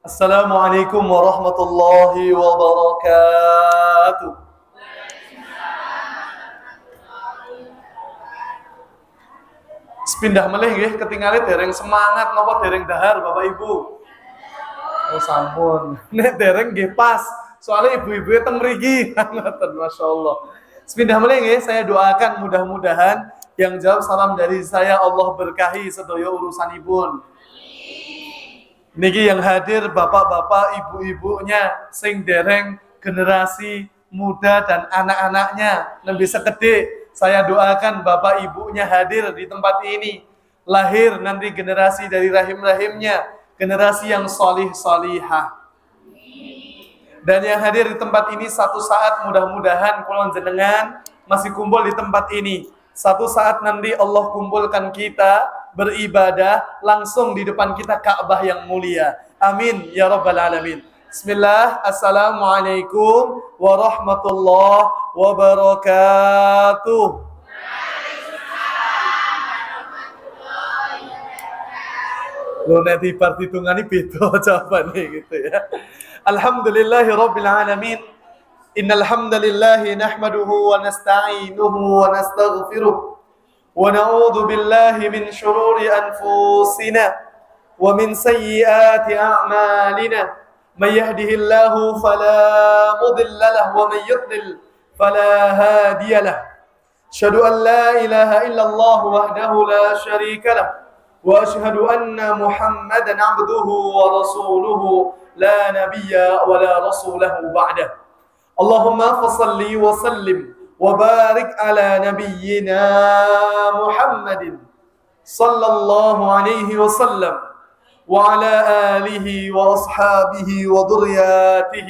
Assalamualaikum warahmatullahi wabarakatuh. Sepindah melih nggih ketinggalan dereng semangat napa dereng dahar Bapak Ibu. Oh sampun. Nek dereng nggih pas. Soalnya ibu-ibu teng mriki. Ngoten masyaallah. Sepindah melih nggih saya doakan mudah-mudahan yang jawab salam dari saya Allah berkahi sedaya urusanipun. Niki yang hadir bapak-bapak, ibu-ibunya, sing dereng generasi muda dan anak-anaknya lebih sekedhik. Saya doakan bapak ibunya hadir di tempat ini. Lahir nanti generasi dari rahim-rahimnya, generasi yang solih-solihah. Dan yang hadir di tempat ini satu saat mudah-mudahan kula jenengan masih kumpul di tempat ini. Satu saat nanti Allah kumpulkan kita beribadah langsung di depan kita Ka'bah yang mulia. Amin ya rabbal alamin. Bismillah. Assalamualaikum warahmatullahi wabarakatuh. Lo nanti perhitungannya beda jawabannya gitu ya. Alhamdulillahi rabbil alamin. Innal hamdalillahi nahmaduhu wa nasta'inuhu wa nastaghfiruh. ونعوذ بالله من شرور أنفسنا ومن سيئات أعمالنا من يهده الله فلا مضل له ومن يضلل فلا هادي له أشهد أن لا إله إلا الله وحده لا شريك له وأشهد أن محمدا عبده ورسوله لا نبي ولا رسوله بعده اللهم فصل وسلم وبارك على نبينا محمد صلى الله عليه وسلم وعلى آله وأصحابه وذرياته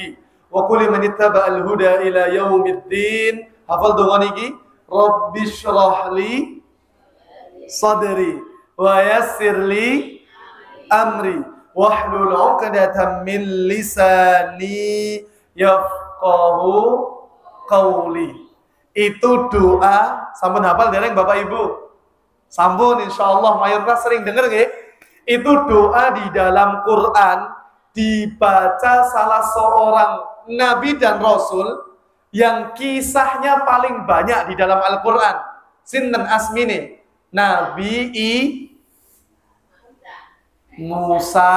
وكل من اتبع الهدى إلى يوم الدين. Hafal doa niki, Rabbi shrah li sadri wa yassir li amri wahlul 'uqdatam min lisani yafqahu qawli. Itu doa, sampun hafal dereng Bapak Ibu? Sampun insyaallah mayoritas sering denger nggih. Itu doa di dalam Quran dibaca salah seorang nabi dan rasul yang kisahnya paling banyak di dalam Al-Qur'an. Sinten asmine? Nabi Musa.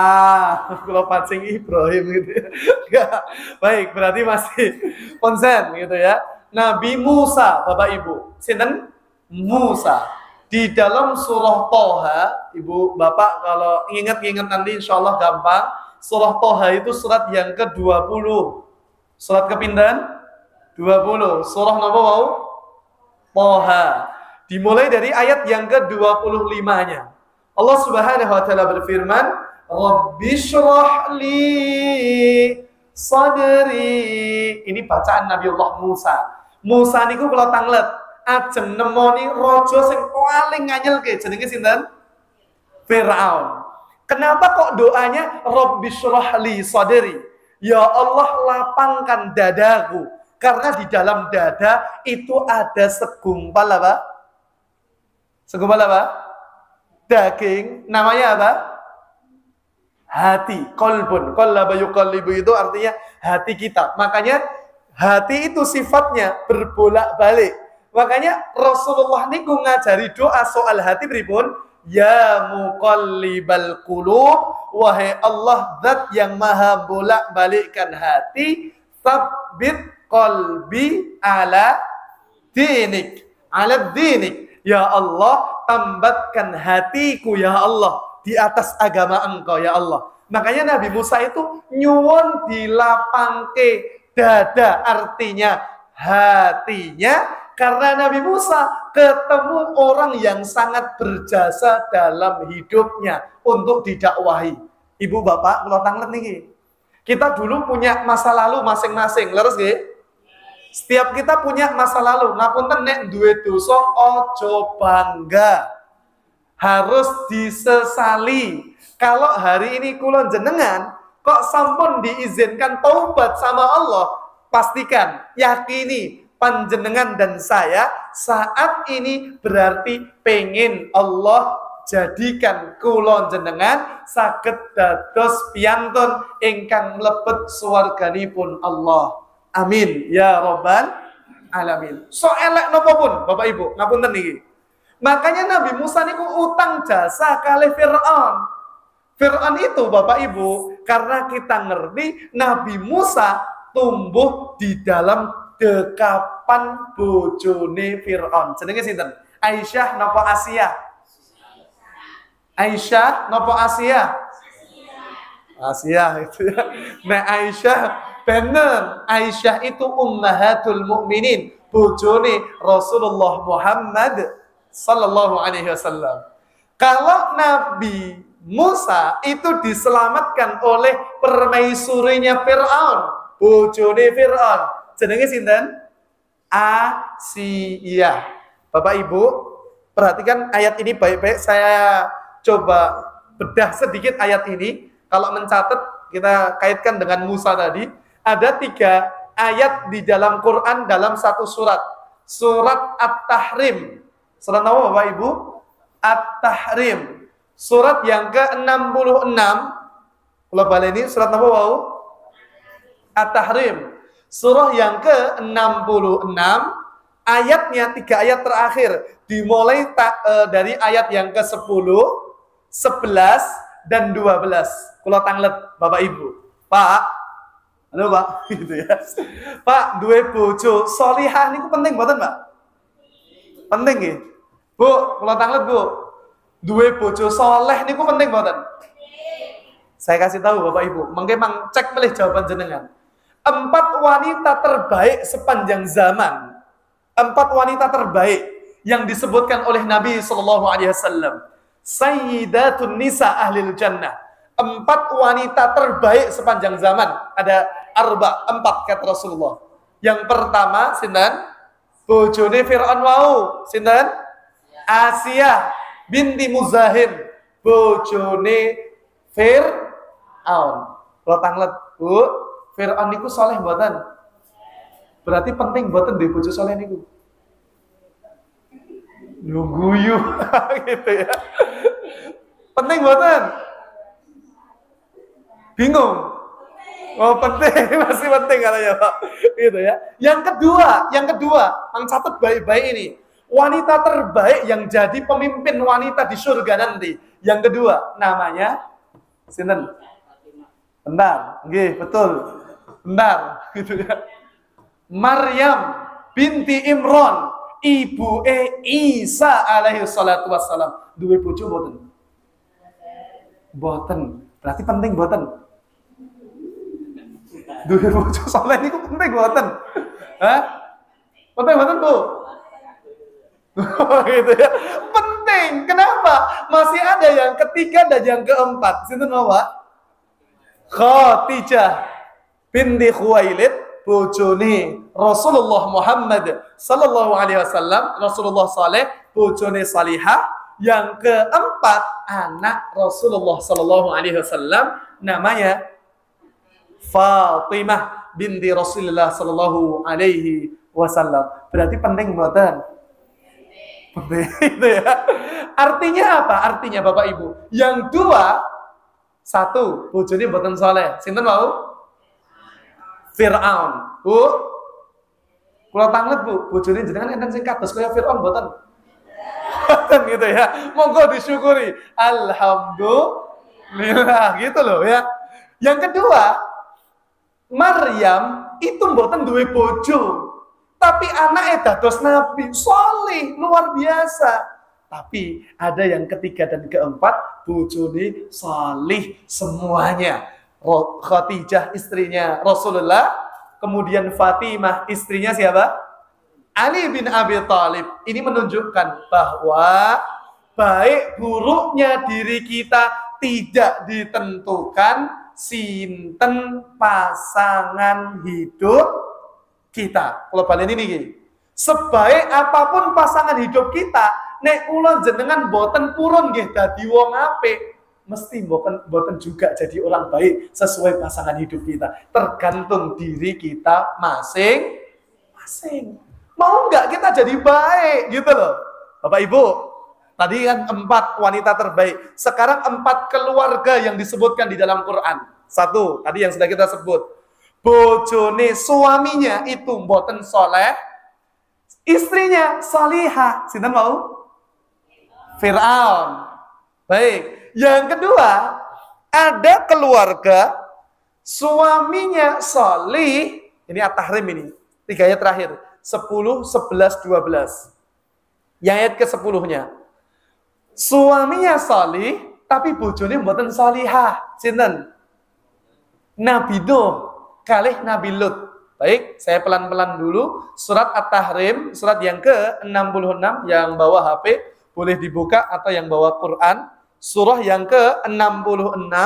Kalau pancing Ibrahim gitu ya. Baik, berarti masih konsen gitu ya. Nabi Musa, Bapak Ibu. Sinten? Musa. Di dalam surah Toha, Ibu, Bapak kalau ingat-ingat nanti insya Allah gampang. Surah Toha itu surat yang ke-20. Surat kepindahan? 20. Surah apa mau? Toha. Dimulai dari ayat yang ke-25-nya. Allah Subhanahu wa taala berfirman, Rabbi shrah li sadri. Ini bacaan Nabi Allah Musa. Musa niku kalau tanglet ajeng nemoni raja sing paling nganyelke jenenge sinten? Firaun. Kenapa kok doanya Rabbi shrah li sadri? Ya Allah lapangkan dadaku. Karena di dalam dada itu ada segumpal apa? Segumpal apa? Daging. Namanya apa? Hati. Qalbun. Qallaba yuqallibu itu artinya hati kita. Makanya hati itu sifatnya berbolak-balik. Makanya Rasulullah niku ngajari doa soal hati pripun? Ya muqallibal qulub, wahai Allah zat yang maha bolak-balikkan hati, tsabbit qalbi ala dinik. Ala dinik. Ya Allah, tambatkan hatiku ya Allah di atas agama Engkau ya Allah. Makanya Nabi Musa itu nyuwun dilapangke dada, artinya hatinya, karena Nabi Musa ketemu orang yang sangat berjasa dalam hidupnya untuk didakwahi. Ibu bapak, kalau tanglet nih, kita dulu punya masa lalu masing-masing, leres nggih? Setiap kita punya masa lalu, ngapunten nek duwe dosa ojo bangga, harus disesali. Kalau hari ini kula jenengan kok sampun diizinkan taubat sama Allah, pastikan, yakini panjenengan dan saya saat ini berarti pengen Allah jadikan kula jenengan saged dados piyantun ingkang mlebet swarganipun Allah. Amin ya rabbal alamin. So elek napa pun Bapak Ibu, ngapunten niki. Makanya Nabi Musa niku utang jasa kalih Fir'aun. Fir'aun itu Bapak Ibu, karena kita ngerti Nabi Musa tumbuh di dalam dekapan bojone Fir'aun. Jenenge sinten? Aisyah napa Asia? Aisyah napa Asia? Asia itu ya. Nah Aisyah bener. Aisyah itu ummahatul mukminin, bojone Rasulullah Muhammad sallallahu alaihi wasallam. Kalau Nabi Musa itu diselamatkan oleh permaisurinya Fir'aun, bojone Fir'aun. Jenenge sinten? Asia. Bapak Ibu, perhatikan ayat ini baik-baik. Saya coba bedah sedikit ayat ini. Kalau mencatat, kita kaitkan dengan Musa tadi. Ada 3 ayat di dalam Quran dalam satu surat. Surat At-Tahrim. Surat apa Bapak Ibu? At-Tahrim. Surat yang ke-66. Kalau balik ini surat apa Bapak? At-Tahrim. Surah yang ke-66. Ayatnya 3 ayat terakhir. Dimulai dari ayat yang ke-10, 11, dan 12. Kula tanglet Bapak Ibu. Pak, halo Pak, gitu ya. Pak, duwe bojo solihah niku penting mboten, Pak? Penting nggih. Bu, kula tanglet Bu. Duwe bojo soleh niku penting mboten? Saya kasih tahu Bapak Ibu, mengke mang cek melih jawaban jenengan. 4 wanita terbaik sepanjang zaman. 4 wanita terbaik yang disebutkan oleh Nabi sallallahu alaihi wasallam. Sayyidatun nisa ahlil jannah. 4 wanita terbaik sepanjang zaman. Ada 4 kata Rasulullah. Yang pertama sinten? Bojone Fir'aun wau. Sinten? Asia binti Muzahim. Bojone Fir'aun. Kalau tanglet, Bu, Fir'aun niku soleh mboten? Berarti penting mboten duwe bojo soleh niku. Guyu gitu ya. Penting mboten? Bingung? Oh penting, masih penting katanya Pak. Gitu ya. Yang kedua, mang catat baik-baik ini. Wanita terbaik yang jadi pemimpin wanita di surga nanti. Yang kedua, namanya sinten? Benar, nggih, betul. Benar, gitu ya. Maryam binti Imran, ibu Isa alaihi salatu wassalam. Duwe bojo mboten? Mboten. Berarti penting mboten? Duwe bojo saleh niku penting mboten? Hah? Penting mboten, Bu? Gitu ya. Penting. Kenapa? Masih ada yang ketiga dan yang keempat. Sinten Pak? Khadijah binti Khuwailid, bojone Rasulullah Muhammad sallallahu alaihi wasallam, Rasulullah saleh, bojone salihah. Yang keempat, anak Rasulullah sallallahu alaihi wasallam, namanya Fatimah binti Rasulullah sallallahu alaihi wasallam. Berarti penting mboten? Penting itu ya. Artinya apa? Artinya Bapak Ibu, yang 2, 1, bojone mboten saleh. Sinten wau? Fir'aun. Bu, kula tanglet Bu, bojone jenengan enten sing kados kaya Fir'aun mboten? Mboten gitu ya. Monggo disyukuri. Alhamdulillah gitu loh ya. Yang kedua, Maryam itu mboten duwe bojo. Tapi anaknya dados nabi, soleh, luar biasa. Tapi ada yang ketiga dan keempat, bojone salih semuanya. Khadijah istrinya Rasulullah, kemudian Fatimah istrinya siapa? Ali bin Abi Thalib. Ini menunjukkan bahwa baik buruknya diri kita tidak ditentukan sinten pasangan hidup kita. Kalau balen ini sebaik apapun pasangan hidup kita, nek kula jenengan boten purun nggih dadi wong apik, mesti boten juga jadi orang baik sesuai pasangan hidup kita. Tergantung diri kita masing-masing. Mau nggak kita jadi baik gitu loh. Bapak Ibu, Tadi kan 4 wanita terbaik. Sekarang 4 keluarga yang disebutkan di dalam Quran. 1, tadi yang sudah kita sebut. Bojone suaminya itu mboten soleh, istrinya salihah. Sinten mau? Fir'aun. Baik. Yang kedua, ada keluarga suaminya salih. Ini At-Tahrim ini. 3 ayat terakhir. 10, 11, 12. Yang ayat ke-10-nya. Suaminya salih, tapi bojone mboten salihah. Sinten? Nabi Nuh kalih Nabi Lut. Baik, saya pelan-pelan dulu. Surat At-Tahrim, surat yang ke-66, yang bawa HP boleh dibuka atau yang bawa Quran. Surah yang ke-66.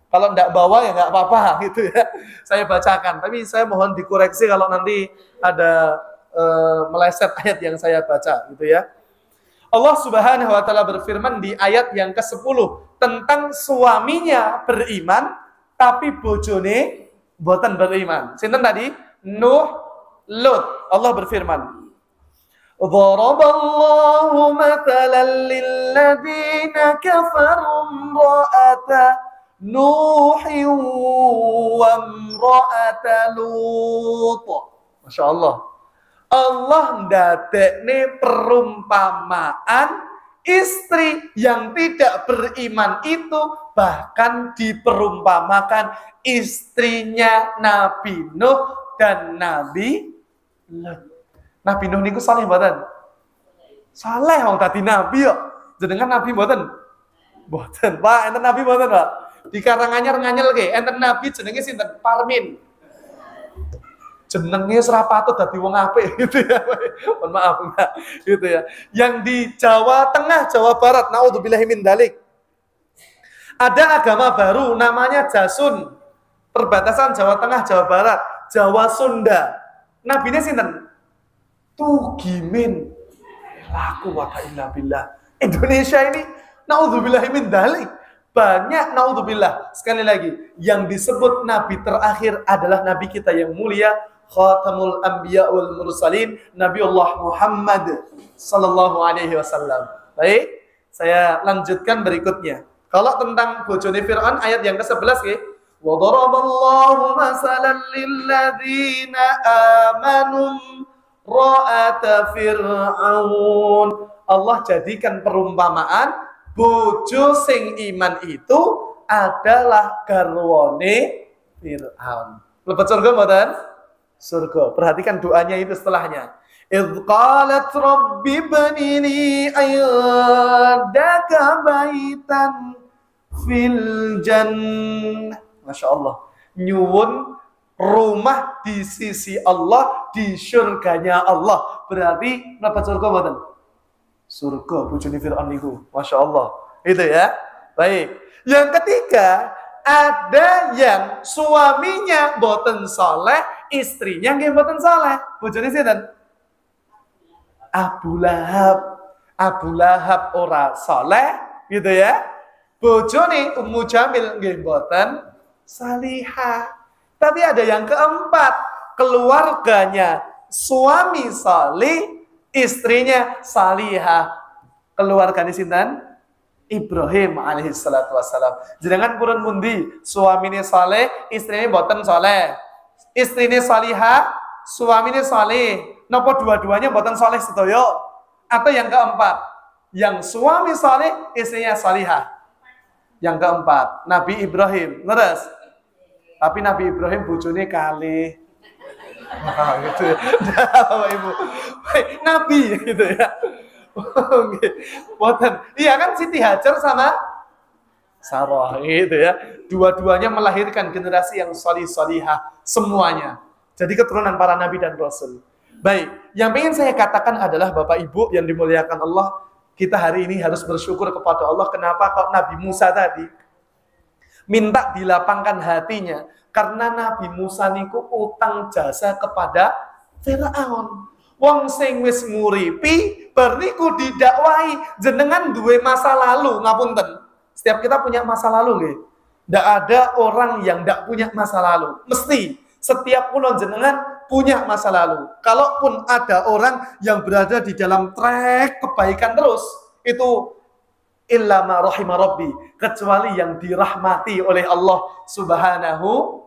Kalau enggak bawa ya enggak apa-apa gitu ya. Saya bacakan, tapi saya mohon dikoreksi kalau nanti ada meleset ayat yang saya baca gitu ya. Allah Subhanahu wa taala berfirman di ayat yang ke-10 tentang suaminya beriman tapi bojone mboten beriman. Sinten tadi? Nuh, Lut. Allah berfirman, Daraballahu mathalan lilladzina kafaru imra'ata Nuhin wa imra'ata Lut. Masya Allah. Allah ndadekne perumpamaan istri yang tidak beriman itu bahkan diperumpamakan istrinya Nabi Nuh dan Nabi Lut. Nabi Nuh niku saleh mboten? Saleh wong dadi nabi kok. Jenengan nabi mboten? Mboten, Pak. Enten nabi mboten, Pak? Di Karanganyar nganyelke, enten nabi jenenge sinten? Parmin. Jenenge ora patut dadi wong apik gitu ya. Mohon maaf Mbak, gitu ya. Yang di Jawa Tengah, Jawa Barat, naudzubillahi min dzalik. Ada agama baru namanya Jasun. Perbatasan Jawa Tengah, Jawa Barat, Jawa Sunda. Nabine sinten? Tugimin. Laku wa inna billah. Indonesia ini naudzubillahi min dzalik. Banyak naudzubillah. Sekali lagi, yang disebut nabi terakhir adalah nabi kita yang mulia, Khatamul Anbiya wal Mursalin, Nabiullah Muhammad sallallahu alaihi wasallam. Baik, saya lanjutkan berikutnya. Kalau tentang bojone Fir'aun ayat yang ke-11 nggih. Wa daraballahu masalan lil ladzina amanu ra'ata Fir'aun. Allah jadikan perumpamaan bojo sing iman itu adalah garwane Fir'aun. Lebet surga mboten? Surga. Perhatikan doanya itu setelahnya. Idz qalat rabbi bni li indaka baitan fil jannah. Masya Allah. Nyuwun rumah di sisi Allah, di surganya Allah. Berarti lebet surga mboten? Surga bojone Fir'aun niku. Masya Allah. Itu ya. Baik. Yang ketiga, ada yang suaminya mboten saleh, istrinya nggih mboten saleh. Bojone sinten? Abu Lahab. Abu Lahab ora saleh, gitu ya. Bojone Ummu Jamil nggih mboten salihah. Tapi ada yang keempat, keluarganya suami salih, istrinya salihah. Keluargane sinten? Ibrahim alaihissalatu wassalam. Jenengan purun mundi, suamine saleh, istrine mboten saleh. Istrine salihah, suamine saleh. Napa dua-duanya mboten saleh sedaya? Atau yang keempat, yang suami saleh, istrinya salihah. Yang keempat, Nabi Ibrahim. Leres. Tapi Nabi Ibrahim bojone kalih. Nah, gitu ya. Bapak Ibu. Nabi gitu ya. Oke. Boten. Iya kan Siti Hajar sama Sarah gitu ya. Dua-duanya melahirkan generasi yang salih-salihah semuanya. Jadi keturunan para nabi dan rasul. Baik, yang ingin saya katakan adalah Bapak Ibu yang dimuliakan Allah, kita hari ini harus bersyukur kepada Allah. Kenapa kok Nabi Musa tadi minta dilapangkan hatinya? Karena Nabi Musa niku utang jasa kepada Firaun. Wong sing wis nguripi bar niku didakwahi, jenengan duwe masa lalu, ngapunten. Setiap kita punya masa lalu nggih. Ndak ada orang yang ndak punya masa lalu. Mesti setiap pulau jenengan punya masa lalu. Kalaupun ada orang yang berada di dalam trek kebaikan terus, Itu illa ma rahima rabbi, kecuali yang dirahmati oleh Allah Subhanahu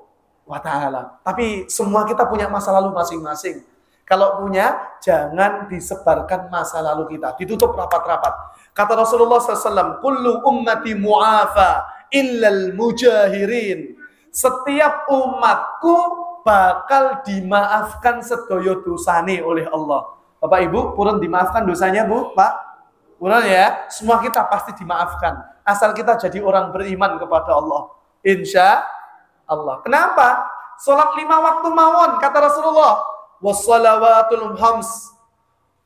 wa ta'ala. Tapi semua kita punya masa lalu masing-masing. Kalau punya, jangan disebarkan masa lalu kita. Ditutup rapat-rapat. Kata Rasulullah SAW, kullu ummati mu'afa illal mujahirin. Setiap umatku bakal dimaafkan sedaya dosane oleh Allah. Bapak Ibu, purun dimaafkan dosanya, Bu, Pak? Purun ya? Semua kita pasti dimaafkan. Asal kita jadi orang beriman kepada Allah. Insya Allah. Kenapa? Salat 5 waktu mawon, kata Rasulullah. Wassalawatul khams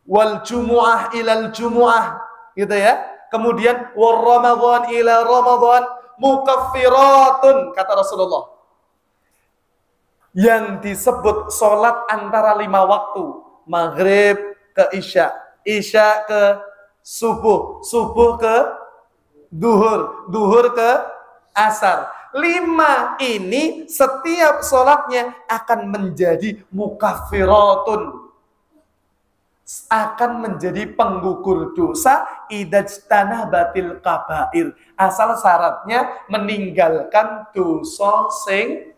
wal jumu'ah ilal jumu'ah, gitu ya. Kemudian war ramadhan ila ramadhan mukaffiratun, kata Rasulullah. Yang disebut salat antara 5 waktu, maghrib ke isya, isya ke subuh, subuh ke duhur, duhur ke asar. 5 ini setiap sholatnya akan menjadi mukaffiratun, akan menjadi penggugur dosa idajtanabatil kabair, asal syaratnya meninggalkan dosa sing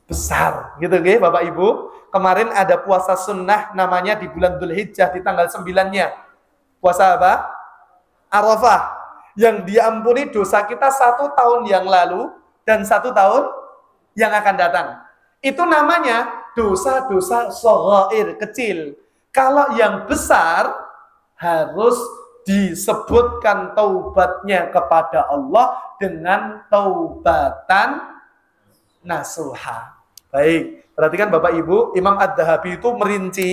besar, gitu nggih Bapak Ibu. Kemarin ada puasa sunnah namanya di bulan Dzulhijjah di tanggal 9-nya. Puasa apa? Arafah, yang diampuni dosa kita 1 tahun yang lalu dan 1 tahun yang akan datang. Itu namanya dosa-dosa shaghair, kecil. Kalau yang besar harus disebutkan taubatnya kepada Allah dengan taubatan nasuha. Baik, perhatikan Bapak Ibu, Imam Ad-Dhahabi itu merinci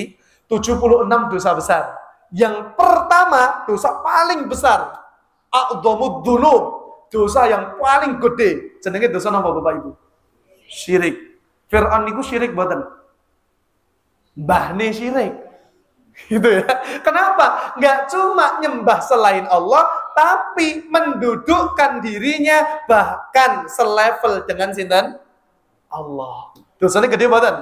76 dosa besar. Yang pertama, dosa paling besar, a'dhamud dzunub, dosa yang paling gede. Jenenge dosa napa Bapak Ibu? Syirik. Fir'aun niku syirik mboten? Mbahne syirik. Gitu ya. Kenapa? Enggak cuma nyembah selain Allah, tapi mendudukkan dirinya bahkan selevel dengan sinten? Allah. Dosanya gede mboten?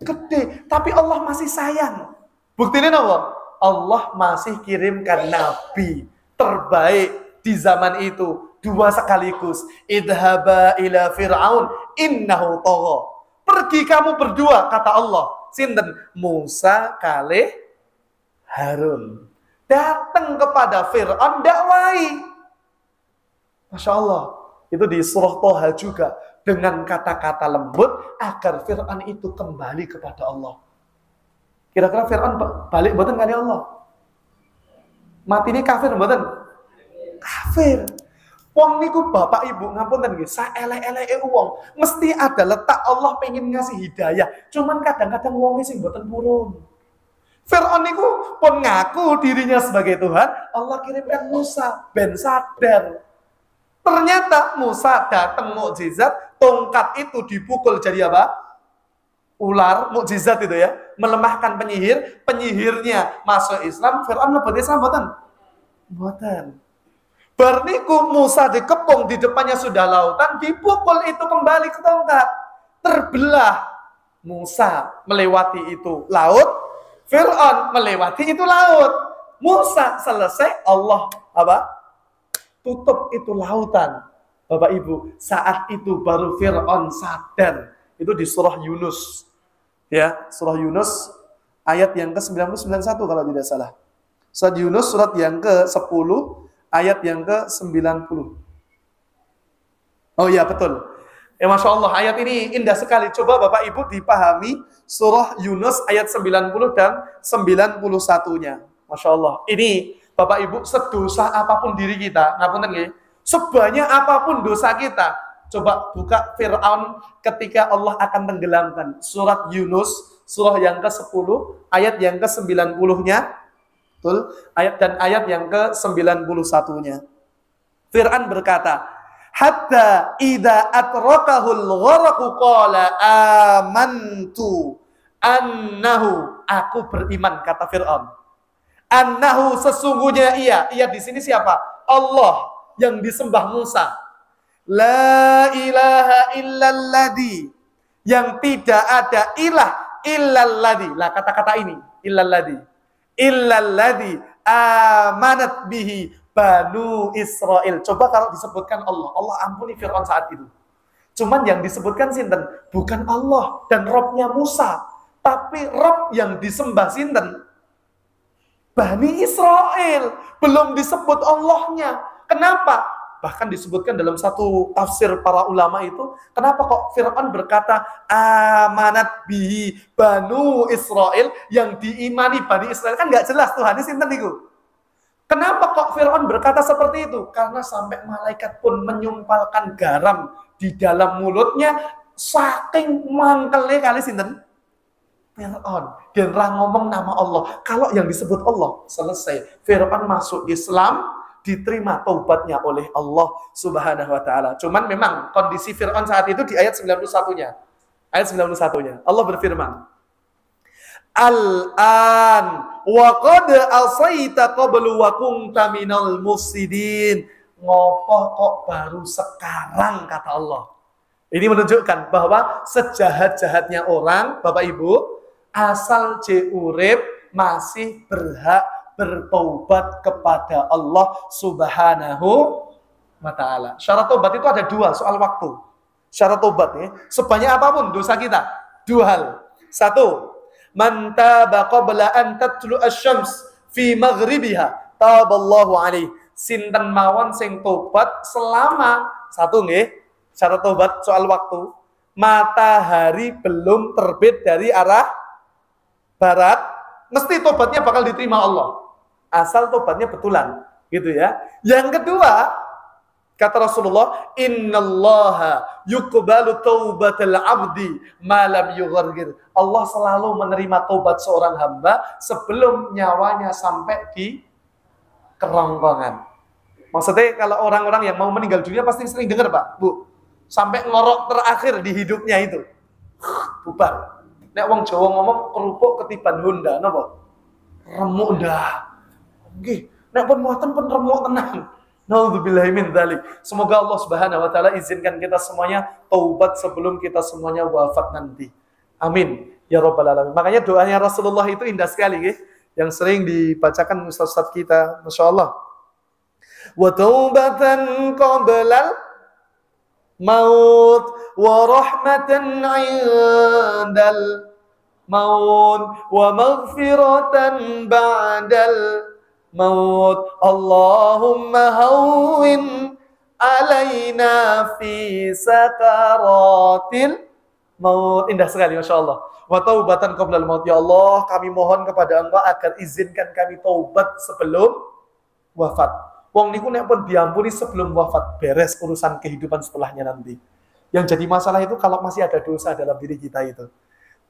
Gede, tapi Allah masih sayang. Buktinya apa? Allah masih kirimkan nabi terbaik di zaman itu, 2 sekaligus. Idhaba ila fir'aun innahu tagha. Pergi kamu berdua, kata Allah. Sinten? Musa kalih Harun. Datang kepada Fir'aun, dakwai. Masya Allah. Itu di surah Toha juga. Dengan kata-kata lembut agar Fir'aun itu kembali kepada Allah. Kira-kira Fir'aun balik mboten kali Allah? Mati ini kafir mboten? Kafir. Wong niku Bapak Ibu ngapunten nggih, saelek-eleke wong mesti ada letak Allah pengen ngasih hidayah. Cuman kadang-kadang wong sing mboten purun. Fir'aun niku pun ngaku dirinya sebagai Tuhan, Allah kirimkan Musa ben sadar. Ternyata Musa datang mukjizat, tongkat itu dipukul jadi apa? Ular, mukjizat itu ya, melemahkan penyihir, penyihirnya masuk Islam, Fir'aun mlebu Islam mboten? Mboten. Berniku Musa dikepung, di depannya sudah lautan, dipukul itu kembali ke tongkat. Terbelah. Musa melewati itu laut, Fir'aun melewati itu laut. Musa selesai, Allah apa? Tutup itu lautan. Bapak Ibu, saat itu baru Fir'aun sadar. Itu di surah Yunus. Ya, surah Yunus ayat yang ke-91 kalau tidak salah. Surah Yunus surat yang ke-10 ayat yang ke-90. Oh iya, betul. Ya Masya Allah, ayat ini indah sekali. Coba Bapak Ibu dipahami surah Yunus ayat 90 dan 91-nya. Masya Allah. Ini Bapak Ibu, sedosa apapun diri kita, ngapunten nggih, sebanyak apapun dosa kita, coba buka Fir'aun ketika Allah akan tenggelamkan. Surat Yunus, surah yang ke-10, ayat yang ke-90-nya. Betul? Ayat yang ke-91-nya. Fir'aun berkata, hatta idza atrakahul gharaqu qala amantu annahu, aku beriman, kata Fir'aun. Annahu, sesungguhnya ia di sini siapa? Allah yang disembah Musa. La ilaha illalladzi, yang tidak ada ilah illalladzi. Lah kata-kata ini illalladzi amanat bihi Banu Israel. Coba kalau disebutkan Allah, Allah ampuni Fir'aun saat itu. Cuman yang disebutkan sinten bukan Allah dan Robnya Musa, tapi Rob yang disembah sinten Bani Israel. Belum disebut Allahnya. Kenapa? Bahkan disebutkan dalam satu tafsir para ulama itu, kenapa kok Fir'aun berkata amanat bihi Banu Israel, yang diimani Bani Israel, kan nggak jelas Tuhan sinten niku. Kenapa kok Fir'aun berkata seperti itu? Karena sampai malaikat pun menyumpalkan garam di dalam mulutnya, saking mangkelnya kali sinten Fir'aun. Dan ngomong nama Allah. Kalau yang disebut Allah, selesai. Fir'aun masuk Islam, diterima taubatnya oleh Allah Subhanahu wa ta'ala. Cuman memang kondisi Fir'aun saat itu di ayat 91-nya. Ayat 91-nya. Allah berfirman, Al-an wa qad asaita qablu wa kunta minal mufsidin. Ngopo kok baru sekarang, kata Allah. Ini menunjukkan bahwa sejahat-jahatnya orang, Bapak Ibu, asal urip masih berhak bertaubat kepada Allah Subhanahu wa ta'ala. Syarat taubat itu ada dua, soal waktu. Syarat taubat ya, sebanyak apapun dosa kita, dua hal. Satu, man taba qabla an tatlu asy-syams fi maghribiha taballahu alaihi. Sinten mawon sing tobat selama satu nggih, syarat tobat soal waktu, matahari belum terbit dari arah barat, mesti tobatnya bakal diterima Allah. Asal tobatnya betulan, gitu ya. Yang kedua, kata Rasulullah, innallaha yuqbalu taubatal abdi ma lam yughargir. Allah selalu menerima taubat seorang hamba sebelum nyawanya sampai di kerongkongan. Maksudnya kalau orang-orang yang mau meninggal dunia pasti sering dengar, Pak, Bu, sampai ngorok terakhir di hidupnya itu. Bubar. Nek wong Jawa ngomong kerupuk ketiban Honda, napa? Remuk dah. Nggih, nek pun muatan pun remuk tenan. Naudzubillahi min dzalik. Semoga Allah Subhanahu wa taala izinkan kita semuanya taubat sebelum kita semuanya wafat nanti. Amin ya rabbal alamin. Makanya doanya Rasulullah itu indah sekali, nggih, yang sering dibacakan ustaz-ustaz kita, masyaallah. Wa taubatan qablal maut wa rahmatan 'indal maut wa maghfiratan ba'dal maut. Allahumma hawwin alaina fi sakaratil maut. Indah sekali, Masya Allah. Wa taubatan qablal maut. Ya Allah, kami mohon kepada Engkau agar izinkan kami taubat sebelum wafat. Wong niku nek pun diampuni sebelum wafat, beres urusan kehidupan setelahnya nanti. Yang jadi masalah itu kalau masih ada dosa dalam diri kita itu.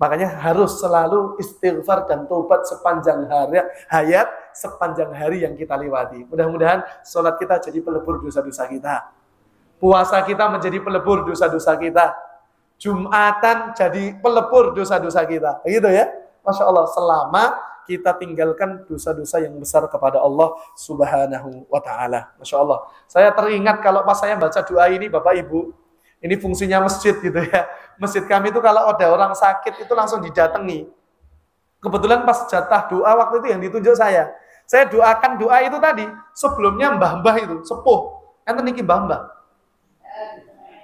Makanya harus selalu istighfar dan taubat sepanjang hayat, sepanjang hari yang kita lewati. Mudah-mudahan sholat kita jadi pelebur dosa-dosa kita. Puasa kita menjadi pelebur dosa-dosa kita. Jumatan jadi pelebur dosa-dosa kita. Begitu ya. Masya Allah, selama kita tinggalkan dosa-dosa yang besar kepada Allah Subhanahu wa ta'ala. Masya Allah. Saya teringat kalau pas saya baca doa ini, Bapak Ibu, ini fungsinya masjid gitu ya. Masjid kami itu kalau ada orang sakit itu langsung didatangi. Kebetulan pas jatah doa waktu itu yang ditunjuk saya. Saya doakan doa itu tadi, sebelumnya mbah-mbah itu, sepuh. Enten niki mbah-mbah.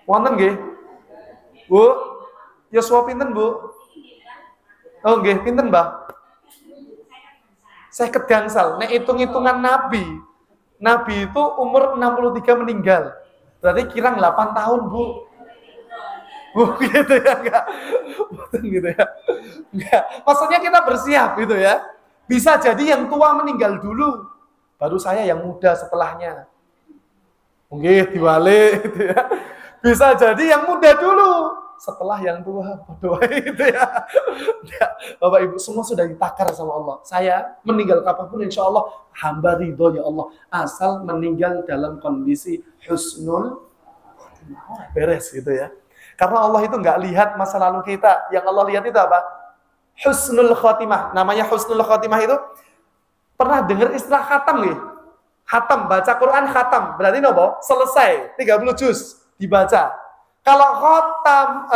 Wonten nggih? Bu, Yoswa pinten, Bu? Oh nggih, pinten, Mbah? Saya gangsal. Nek hitung-hitungan Nabi. Nabi itu umur 63 meninggal. Berarti kirang 8 tahun, Bu. Bu, gitu ya, enggak? Betul gitu ya. Enggak. Maksudnya kita bersiap gitu ya. Bisa jadi yang tua meninggal dulu, baru saya yang muda setelahnya. Mungkin diwale gitu ya. Bisa jadi yang muda dulu, setelah yang tua, doa itu ya. Bapak Ibu semua sudah ditakar sama Allah. Saya meninggal kapanpun insya Allah hamba ridho ya Allah. Asal meninggal dalam kondisi husnul beres gitu ya. Karena Allah itu nggak lihat masa lalu kita. Yang Allah lihat itu apa? Husnul khotimah. Namanya husnul khotimah itu, pernah dengar istilah khatam nih? Khatam, baca Quran khatam. Berarti nopo? Selesai, 30 juz dibaca. Kalau khotam,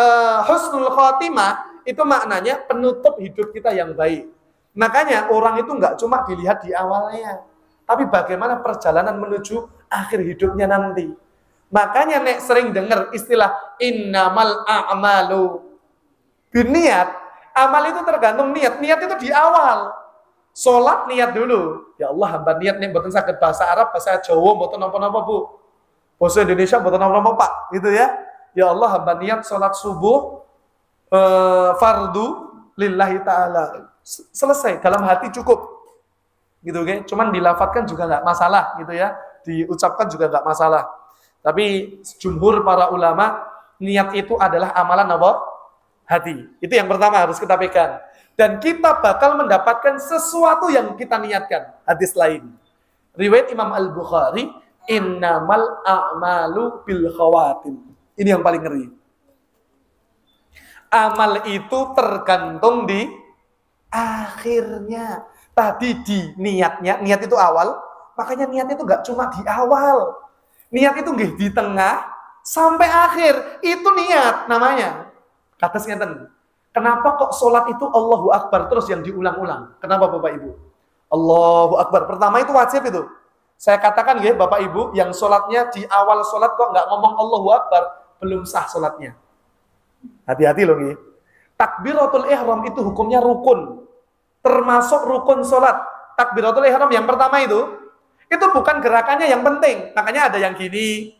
husnul khotimah, itu maknanya penutup hidup kita yang baik. Makanya orang itu nggak cuma dilihat di awalnya, tapi bagaimana perjalanan menuju akhir hidupnya nanti. Makanya nek sering dengar istilah innamal a'malu binniat. Amal itu tergantung niat. Niat itu di awal. Sholat niat dulu. Ya Allah, hamba niat nih mboten saged bahasa Arab, bahasa Jawa mboten napa-napa, Bu. Bahasa Indonesia mboten napa-napa, Pak. Gitu ya. Ya Allah, hamba niat sholat subuh fardu lillahi ta'ala. Selesai, dalam hati cukup. Gitu kan. Cuman dilafadzkan juga nggak masalah gitu ya. Diucapkan juga nggak masalah. Tapi jumhur para ulama, niat itu adalah amalan apa? Hati. Itu yang pertama harus kita pegang. Dan kita bakal mendapatkan sesuatu yang kita niatkan. Hadis lain. Riwayat Imam Al-Bukhari, innamal a'malu bil khawatim. Ini yang paling ngeri. Amal itu tergantung di akhirnya. Tadi di niatnya, niat itu awal, makanya niat itu gak cuma di awal. Niat itu nggih di tengah sampai akhir. Itu niat namanya. Kados ngeten. Kenapa kok sholat itu Allahu Akbar terus yang diulang-ulang? Kenapa Bapak Ibu? Allahu Akbar. Pertama itu wajib itu. Saya katakan ya Bapak Ibu, yang sholatnya di awal sholat kok nggak ngomong Allahu Akbar, belum sah sholatnya. Hati-hati loh nih. Takbiratul ihram itu hukumnya rukun. Termasuk rukun sholat. Takbiratul ihram yang pertama itu bukan gerakannya yang penting. Makanya ada yang gini,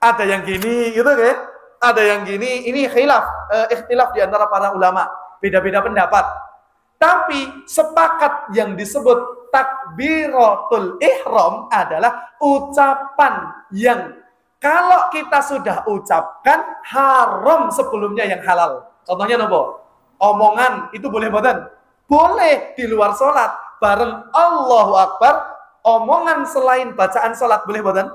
ada yang gini, gitu kan? Ada yang gini, ini ikhtilaf di antara para ulama, beda-beda pendapat. Tapi sepakat yang disebut takbiratul ihram adalah ucapan yang kalau kita sudah ucapkan haram sebelumnya yang halal. Contohnya nopo? Omongan itu boleh mboten? Boleh di luar sholat bareng Allahu Akbar. Omongan selain bacaan sholat boleh mboten?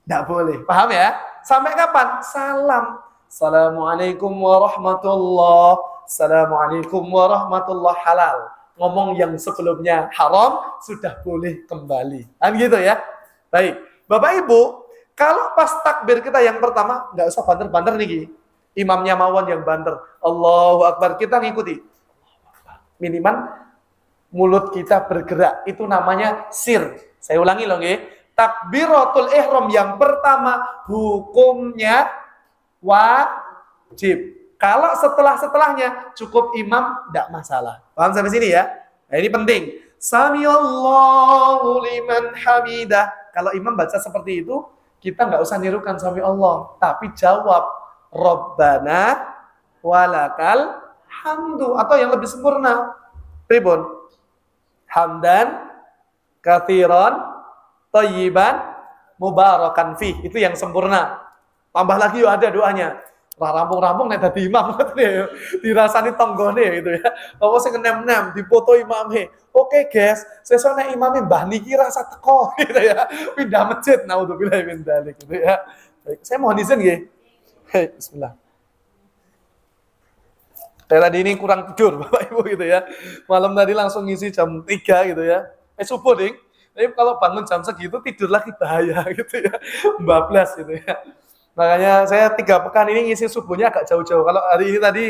Tidak boleh. Paham ya? Sampai kapan? Salam. Assalamualaikum warahmatullah. Assalamualaikum warahmatullah halal. Ngomong yang sebelumnya haram sudah boleh kembali. Kan gitu ya. Baik. Bapak Ibu, kalau pas takbir kita yang pertama nggak usah banter-banter nih. Imamnya mawon yang banter. Allahu Akbar, kita ngikuti. Minimal mulut kita bergerak. Itu namanya sir. Saya ulangi loh nggih. Takbiratul ihram yang pertama hukumnya wajib. Kalau setelahnya cukup imam, tidak masalah. Paham sampai sini ya? Nah, ini penting. Samiallahu liman hamidah. Kalau imam baca seperti itu, kita nggak usah nirukan sami Allah, tapi jawab Rabbana walakal hamdu, atau yang lebih sempurna pribun hamdan katsiran thayyiban mubarakan fih, itu yang sempurna. Tambah lagi yuk ada doanya. Rampung-rampung nek dadi imam dirasani tonggone gitu ya. Apa sing nem-nem dipoto imame. Oke guys, sesuk nek imame mbah niki rasa teko gitu ya. Pindah masjid naudzubillah min dzalik gitu ya. Baik, saya mohon izin nggih. Bismillah. Saya tadi ini kurang tidur Bapak Ibu gitu ya. Malam tadi langsung ngisi jam 3 gitu ya. Subuh ding. Tapi kalau bangun jam segitu tidur lagi bahaya gitu ya. Bablas gitu ya. Makanya saya 3 pekan ini ngisi subuhnya agak jauh-jauh. Kalau hari ini tadi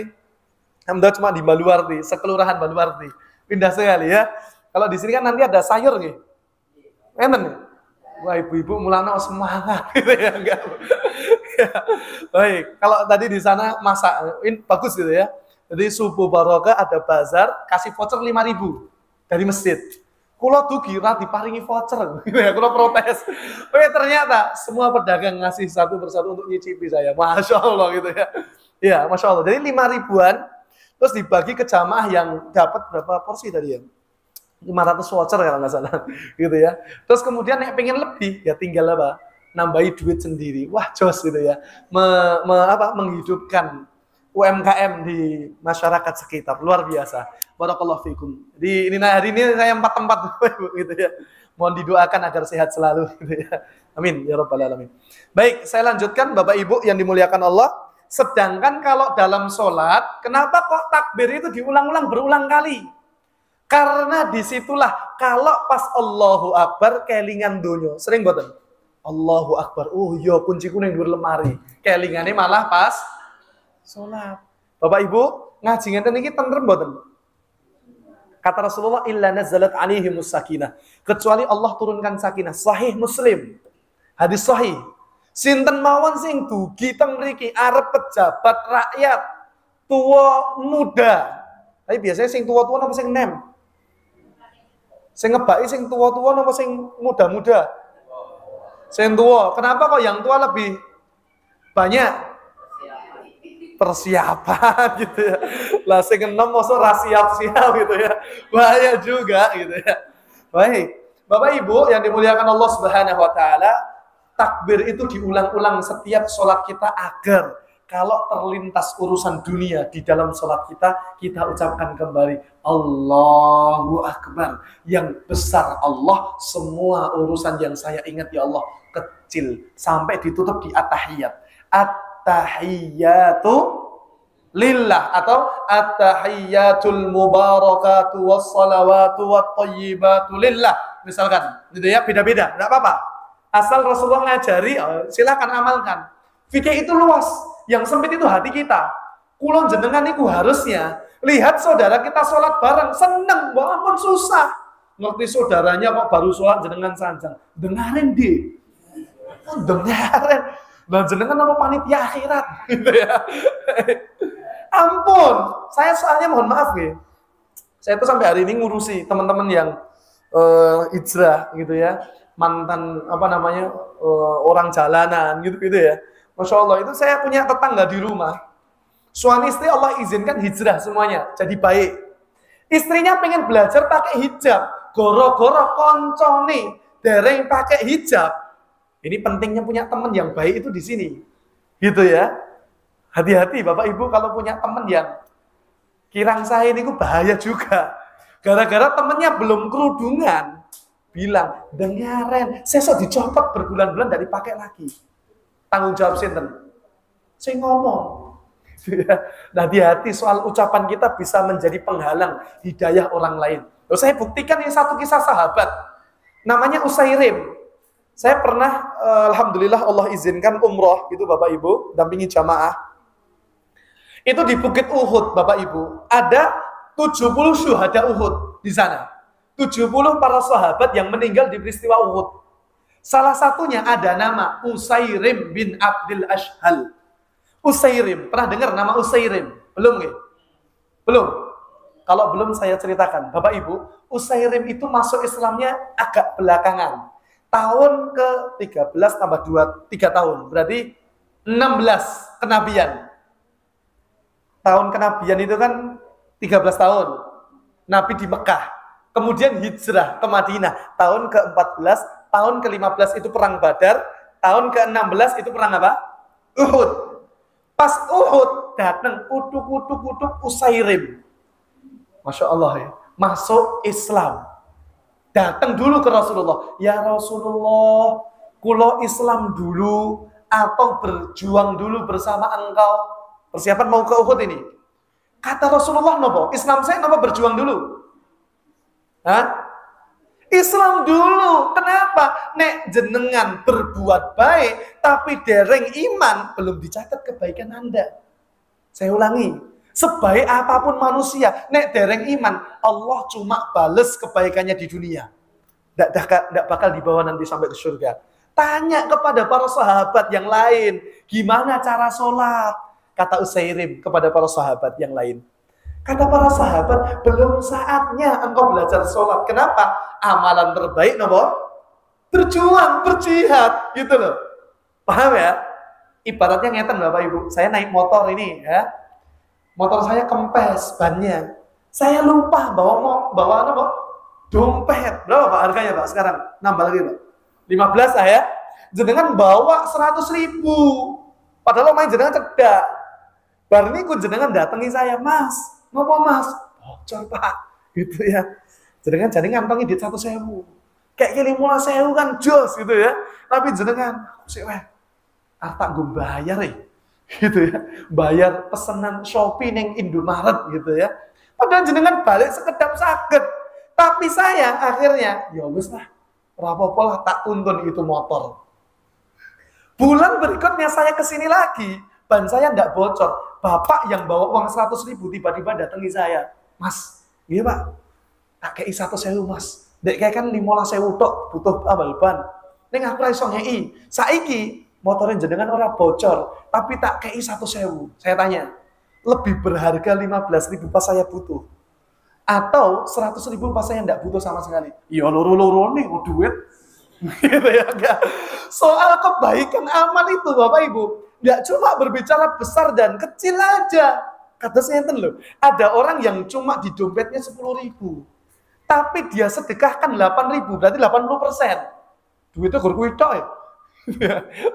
alhamdulillah cuma di Baluarti, sekelurahan Baluarti. Pindah sekali ya. Kalau di sini kan nanti ada sayur nih. Enten nih. Wah, ibu-ibu mulana semangat gitu ya, enggak. Ya. Baik, kalau tadi di sana masak, ini bagus gitu ya. Jadi subuh barokah ada bazar, kasih voucher 5.000 dari masjid. Kulo tuh kira diparingi voucher, gitu ya. Kulo protes. Oke, ternyata semua pedagang ngasih satu persatu untuk nyicipi saya. Masya Allah gitu ya. Iya, Masya Allah. Jadi 5.000-an, terus dibagi ke jamaah yang dapat berapa porsi tadi ya? 500 voucher kalau nggak salah, gitu ya. Terus kemudian nek pengen lebih, ya tinggal apa? Nambahi duit sendiri. Wah, jos gitu ya. Menghidupkan UMKM di masyarakat sekitar, luar biasa. Barakallahu fikum. Jadi hari ini saya 4 tempat gitu ya. Mohon didoakan agar sehat selalu gitu ya. Amin ya rabbal alamin. Baik, saya lanjutkan Bapak Ibu yang dimuliakan Allah. Sedangkan kalau dalam sholat, kenapa kok takbir itu diulang-ulang berulang kali? Karena disitulah kalau pas Allahu Akbar kelingan dunyo. Sering boten? Allahu Akbar. Oh iya kunci kuning di lemari. Kelingannya malah pas sholat. Bapak Ibu ngaji ngeten iki tentrem boten? Kata Rasulullah, illa nazalat alaihimus sakinah. Kecuali Allah turunkan sakinah. Sahih Muslim. Hadis sahih. Sinten mawon sing dugi teng mriki arep pejabat rakyat, tua muda. Tapi biasanya sing tua-tua napa sing nem? Sing ngebaki sing tua-tua napa sing muda-muda? Sing tua. Kenapa kok yang tua lebih banyak persiapan gitu ya? Lah sing enom mosok ra siap-siap gitu ya. Bahaya juga gitu ya. Baik. Bapak Ibu yang dimuliakan Allah Subhanahu wa taala, takbir itu diulang-ulang setiap sholat kita agar kalau terlintas urusan dunia di dalam sholat kita ucapkan kembali Allahu Akbar. Yang besar Allah, semua urusan yang saya ingat ya Allah kecil. Sampai ditutup di at-tahiyat. At-tahiyatu lillah atau at-tahiyatul mubarakatu wassalawatu wattayyibatu lillah. Misalkan, gitu ya, beda-beda, enggak apa-apa. Asal Rasulullah ngajari, silakan amalkan. Fikih itu luas, yang sempit itu hati kita. Kulon jenengan itu harusnya lihat saudara kita sholat bareng, seneng, walaupun susah. Ngerti saudaranya kok baru sholat jenengan sanjang, dengarin deh, dengarin. Dan jenengan nama panitia akhirat, gitu ya. Ampun, saya soalnya mohon maaf ya. Saya tuh sampai hari ini ngurusi teman-teman yang hijrah gitu ya, mantan apa namanya orang jalanan gitu ya. Masya Allah, itu saya punya tetangga di rumah, suami istri Allah izinkan hijrah semuanya jadi baik. Istrinya pengen belajar pakai hijab, goro-goro koncone dereng pakai hijab. Ini pentingnya punya teman yang baik itu di sini, gitu ya. Hati-hati Bapak Ibu kalau punya teman yang kirang saya ini bahaya juga. Gara-gara temennya belum kerudungan, bilang, dengaran, sesok dicopot berbulan-bulan dari pakai lagi. Tanggung jawab sinten? Saya ngomong. Nah, hati-hati soal ucapan kita bisa menjadi penghalang hidayah orang lain. Loh, saya buktikan ini satu kisah sahabat. Namanya Usairim. Saya pernah, alhamdulillah Allah izinkan umroh, itu Bapak Ibu, dampingi jamaah. Itu di Bukit Uhud, Bapak Ibu. Ada 70 syuhada Uhud di sana. 70 para sahabat yang meninggal di peristiwa Uhud. Salah satunya ada nama Usairim bin Abdul Ashhal. Usairim, pernah dengar nama Usairim? Belum nggih? Belum? Kalau belum saya ceritakan. Bapak Ibu, Usairim itu masuk Islamnya agak belakangan. Tahun ke-13 tambah 3 tahun. Berarti 16 kenabian. Tahun kenabian itu kan 13 tahun. Nabi di Mekah. Kemudian hijrah ke Madinah. Tahun ke-14, tahun ke-15 itu perang Badar. Tahun ke-16 itu perang apa? Uhud. Pas Uhud datang utuk Usairim. Masya Allah ya. Masuk Islam. Datang dulu ke Rasulullah. Ya Rasulullah, kulo Islam dulu atau berjuang dulu bersama engkau. Persiapan mau ke Uhud ini. Kata Rasulullah, nopo? Islam saya nopo berjuang dulu? Hah? Islam dulu. Kenapa? Nek jenengan berbuat baik, tapi dereng iman, belum dicatat kebaikan Anda. Saya ulangi. Sebaik apapun manusia, nek dereng iman, Allah cuma bales kebaikannya di dunia. Tidak bakal dibawa nanti sampai ke surga. Tanya kepada para sahabat yang lain, gimana cara sholat? Kata Usairim kepada para sahabat yang lain. Kata para sahabat, belum saatnya engkau belajar sholat. Kenapa? Amalan terbaik, nopo? Berjuang, berjihad, gitu loh. Paham ya? Ibaratnya ngeten Bapak Ibu, saya naik motor ini ya. Motor saya kempes bannya. Saya lupa bawa apa? Dompet. Berapa Pak harganya Pak sekarang? Nambah lagi Pak. 15 saya. Jenengan bawa 100.000. Padahal main jenengan cedak. Bar niku jenengan datangi saya, Mas. Ngopo Mas? Bocor Pak. Gitu ya. Jenengan jadi ngantongi duit 100.000. Kayak kili mula 1.000 kan jos gitu ya. Tapi jenengan sik weh. Artak gue bayar gitu ya. Bayar pesanan Shopee ning Indomaret gitu ya. Padahal jenengan balik sekedap sakit. Tapi saya akhirnya ya wis lah. Rapopo lah tak tuntun itu motor. Bulan berikutnya saya kesini lagi. Ban saya nggak bocor. Bapak yang bawa uang 100.000 tiba-tiba datangi saya. Mas, iya Pak. Tak kei 100.000 Mas. Dek kayak kan 15.000 tok butuh tambal ban. Ning aku ra iso ngei. Saiki motornya jenengan ora bocor, tapi tak kei 100.000. Saya tanya, lebih berharga 15.000 pas saya butuh atau 100.000 pas saya enggak butuh sama sekali? Ya loro-loro nih mau duit. Gitu ya, enggak. Soal kebaikan amal itu Bapak Ibu, enggak cuma berbicara besar dan kecil aja. Kata saya loh, ada orang yang cuma di dompetnya 10.000, tapi dia sedekahkan 8.000, berarti 80%. Duitnya gur tok ya.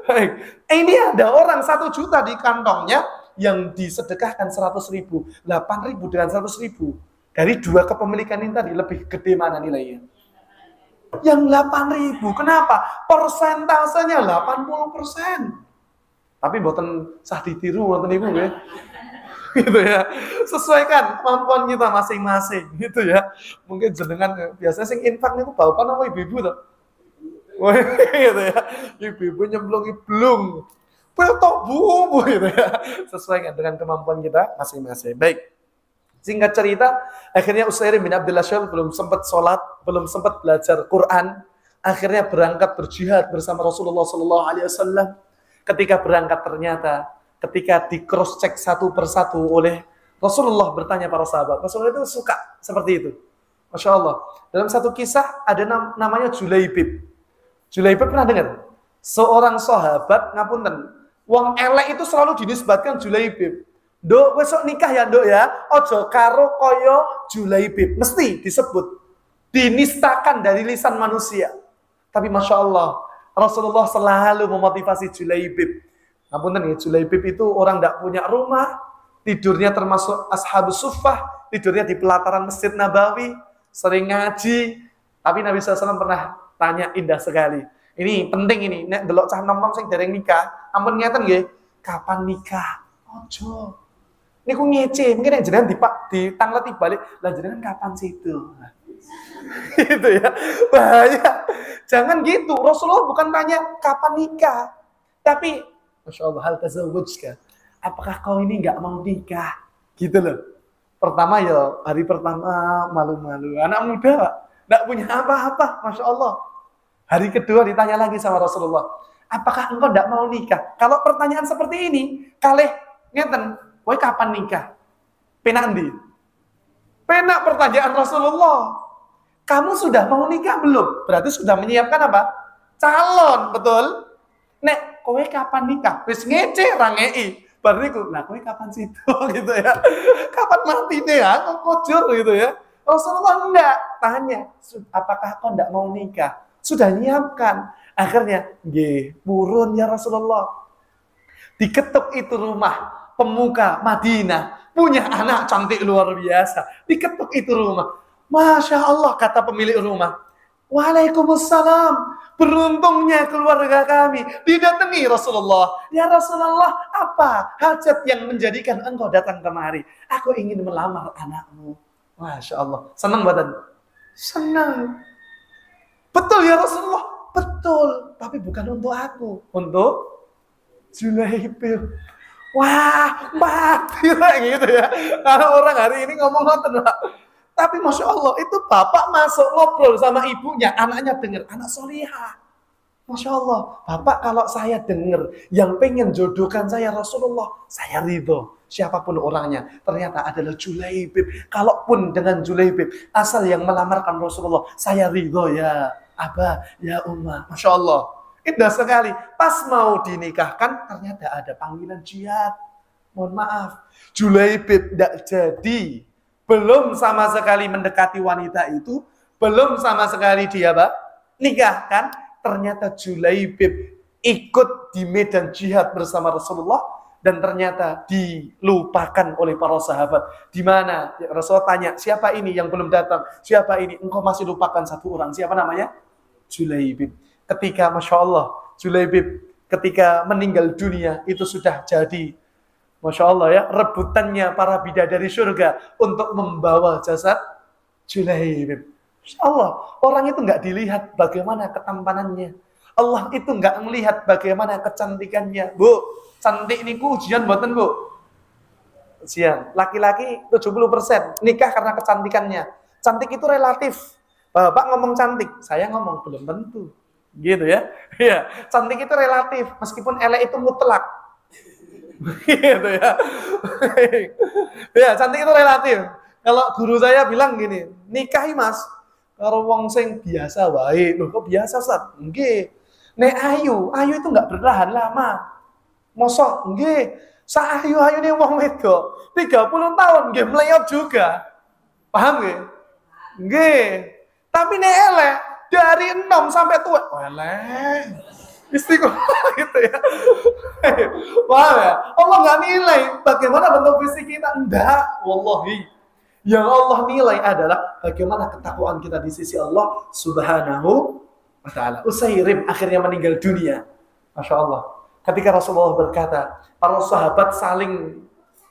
Baik. Ini ada orang 1 juta di kantongnya yang disedekahkan 100.000, 8.000 dengan 100.000. Dari 2 kepemilikan ini tadi lebih gede mana nilainya? Yang 8.000. Kenapa? Persentasenya 80%. Tapi mboten sah ditiru mboten Ibu ya. Gitu ya. Sesuaikan kemampuan kita masing-masing gitu ya. Mungkin jenengan biasanya sing infak niku bapak apa ibu-ibu to. Gitu ya. Ibu-ibu nyemplungi blung. Petok bu gitu ya. Sesuaikan dengan kemampuan kita masing-masing. Baik. Singkat cerita, akhirnya Utsairim bin Abdullah Syal belum sempat sholat, belum sempat belajar Quran. Akhirnya berangkat berjihad bersama Rasulullah SAW. Ketika berangkat ternyata ketika di cross check satu persatu oleh Rasulullah bertanya para sahabat. Rasulullah itu suka seperti itu. Masya Allah. Dalam satu kisah ada namanya Julaibib. Julaibib pernah dengar? Seorang sahabat ngapunten. Wong elek itu selalu dinisbatkan Julaibib. Dok, besok nikah ya dok ya. Ojo karo koyo Julaibib. Mesti disebut. Dinistakan dari lisan manusia. Tapi Masya Allah. Rasulullah selalu memotivasi Julaibib. Ngapunten ya, Julaibib itu orang tidak punya rumah, tidurnya termasuk ashabus suffah, tidurnya di pelataran Masjid Nabawi, sering ngaji. Tapi Nabi SAW pernah tanya indah sekali. Ini penting ini, nek delok cah nom-nom sing dereng nikah, ampun ngeten nggih, kapan nikah? Ojo. Niku ngece, mungkin yang jenengan ditangleti balik, lah jenengan kapan situ? Gitu ya. Bahaya. Jangan gitu. Rasulullah bukan tanya kapan nikah, tapi Masya Allah, hal tazawwujka. Apakah kau ini nggak mau nikah? Gitu loh. Pertama ya, hari pertama malu-malu. Anak muda, Pak. Nggak punya apa-apa. Masya Allah. Hari kedua ditanya lagi sama Rasulullah. Apakah engkau nggak mau nikah? Kalau pertanyaan seperti ini, kalih ngeten, woi kapan nikah? Penak ndi? Penak pertanyaan Rasulullah. Kamu sudah mau nikah belum? Berarti sudah menyiapkan apa? Calon, betul? Nek, kowe kapan nikah? Wis ngece rangei. Bariku, nah kowe kapan situ gitu ya. Kapan mati deh ya? Kocur gitu ya. Rasulullah enggak tanya, apakah kau enggak mau nikah? Sudah nyiapkan. Akhirnya, nggih, purun ya Rasulullah. Diketuk itu rumah pemuka Madinah, punya anak cantik luar biasa. Diketuk itu rumah. Masya Allah, kata pemilik rumah. Waalaikumsalam. Beruntungnya keluarga kami didatangi Rasulullah. Ya Rasulullah, apa hajat yang menjadikan engkau datang kemari? Aku ingin melamar anakmu. Masya Allah. Senang badan? Senang. Betul ya Rasulullah? Betul. Tapi bukan untuk aku. Untuk Julaibib. Wah, mati lah gitu ya. Karena orang hari ini ngomong ngoten, Pak. Tapi Masya Allah, itu bapak masuk ngobrol sama ibunya, anaknya dengar, anak solihah. Masya Allah, bapak kalau saya dengar yang pengen jodohkan saya Rasulullah, saya ridho. Siapapun orangnya, ternyata adalah Julaibib. Kalaupun dengan Julaibib, asal yang melamarkan Rasulullah, saya ridho ya Abah, ya Ummah. Masya Allah, indah sekali. Pas mau dinikahkan, ternyata ada panggilan jihad. Mohon maaf, Julaibib tidak jadi. Belum sama sekali mendekati wanita itu, belum sama sekali dia nikah kan? Ternyata Julaibib ikut di medan jihad bersama Rasulullah dan ternyata dilupakan oleh para sahabat. Di mana Rasulullah tanya, siapa ini yang belum datang? Siapa ini? Engkau masih lupakan satu orang. Siapa namanya? Julaibib. Ketika Masya Allah, Julaibib ketika meninggal dunia itu sudah jadi Masya Allah ya, rebutannya para bidadari surga untuk membawa jasad Julaibib. Masya Allah, orang itu nggak dilihat bagaimana ketampanannya. Allah itu nggak melihat bagaimana kecantikannya. Bu, cantik niku ujian buatan bu. Ujian. Laki-laki 70% nikah karena kecantikannya. Cantik itu relatif. Bapak ngomong cantik, saya ngomong belum tentu. Gitu ya. Iya, cantik itu relatif, meskipun elek itu mutlak. Gitu ya. Ya, cantik itu relatif. Kalau guru saya bilang gini, nikahi Mas karo wong sing biasa wae. Loh kok biasa, Ustaz? Nggih. Nek ayu itu enggak bertahan lama. Mosok nggih, sak ayu-ayune wong wedok 30 tahun nggih mleyot juga. Paham nggih? Nggih. Tapi nek elek dari 6 sampai tua, elek. Istiqomah gitu ya. Paham ya? Allah nggak nilai bagaimana bentuk fisik kita. Enggak, wallahi. Yang Allah nilai adalah bagaimana ketakwaan kita di sisi Allah Subhanahu wa ta'ala. Usairim akhirnya meninggal dunia. Masya Allah. Ketika Rasulullah berkata, para sahabat saling